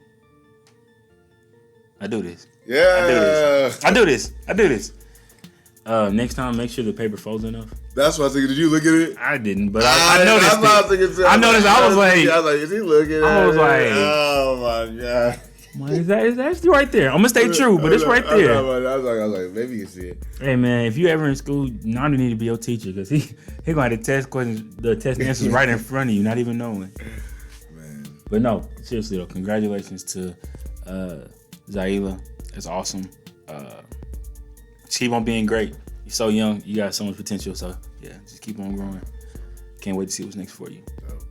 Speaker 1: I do this.
Speaker 2: Yeah.
Speaker 1: I do this. Next time, make sure the paper folds enough.
Speaker 2: That's what I was thinking. Did you look at it?
Speaker 1: I didn't, but I noticed
Speaker 2: That's what I was thinking too.
Speaker 1: I noticed. I was like,
Speaker 2: is he looking at it?
Speaker 1: I was like,
Speaker 2: oh my God.
Speaker 1: Is that actually right there? I'm gonna stay true, but it's right there.
Speaker 2: I was like, maybe you can see it.
Speaker 1: Hey man, if you ever in school, Nana need to be your teacher because he gonna have the test questions, the test answers right in front of you, not even knowing.
Speaker 2: Man.
Speaker 1: But no, seriously though, congratulations to Zaila. That's awesome. Just keep on being great. You're so young, you got so much potential. So yeah, just keep on growing. Can't wait to see what's next for you.
Speaker 2: Dope.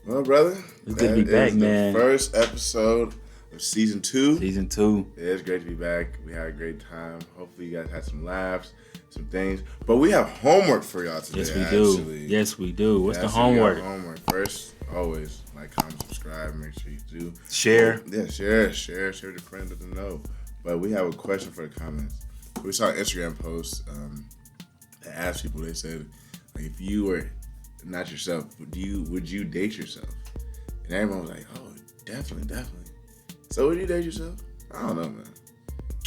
Speaker 2: Well, brother,
Speaker 1: It's good to be back, man.
Speaker 2: The first episode of season 2.
Speaker 1: Season 2.
Speaker 2: Yeah, it's great to be back. We had a great time. Hopefully, you guys had some laughs, some things. But we have homework for y'all today.
Speaker 1: Yes, we
Speaker 2: actually.
Speaker 1: do. Yes, we do. What's the
Speaker 2: We got
Speaker 1: homework?
Speaker 2: homework. First, always like, comment, subscribe. Make sure you do
Speaker 1: Share.
Speaker 2: Yeah, share with your friends. Let them know. But we have a question for the comments. We saw an Instagram post that asked people. They said, like, if you were not yourself, would you date yourself? And everyone was like, oh, definitely. So would you date yourself? I don't know, man.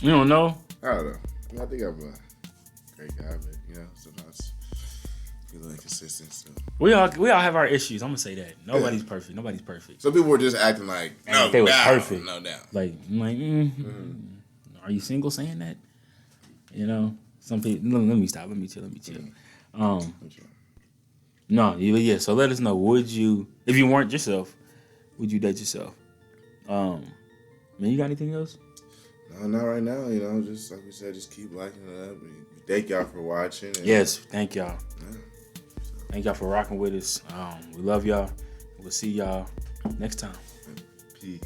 Speaker 1: You don't know?
Speaker 2: I don't know. I think I'm a great guy, but sometimes I feel inconsistent. So.
Speaker 1: We all have our issues. I'm gonna say that. Nobody's perfect.
Speaker 2: Some people were just acting like, no,
Speaker 1: they were
Speaker 2: doubt,
Speaker 1: perfect.
Speaker 2: no doubt.
Speaker 1: Like, I'm like, are you single saying that? Some people. Let me stop. Let me chill. No, yeah. So let us know. Would you, if you weren't yourself, would you date yourself? Man, you got anything else?
Speaker 2: No, not right now. Just like we said, just keep liking it up. Thank y'all for watching.
Speaker 1: Yes, thank y'all.
Speaker 2: Yeah.
Speaker 1: Thank y'all for rocking with us. We love y'all. We'll see y'all next time.
Speaker 2: Peace.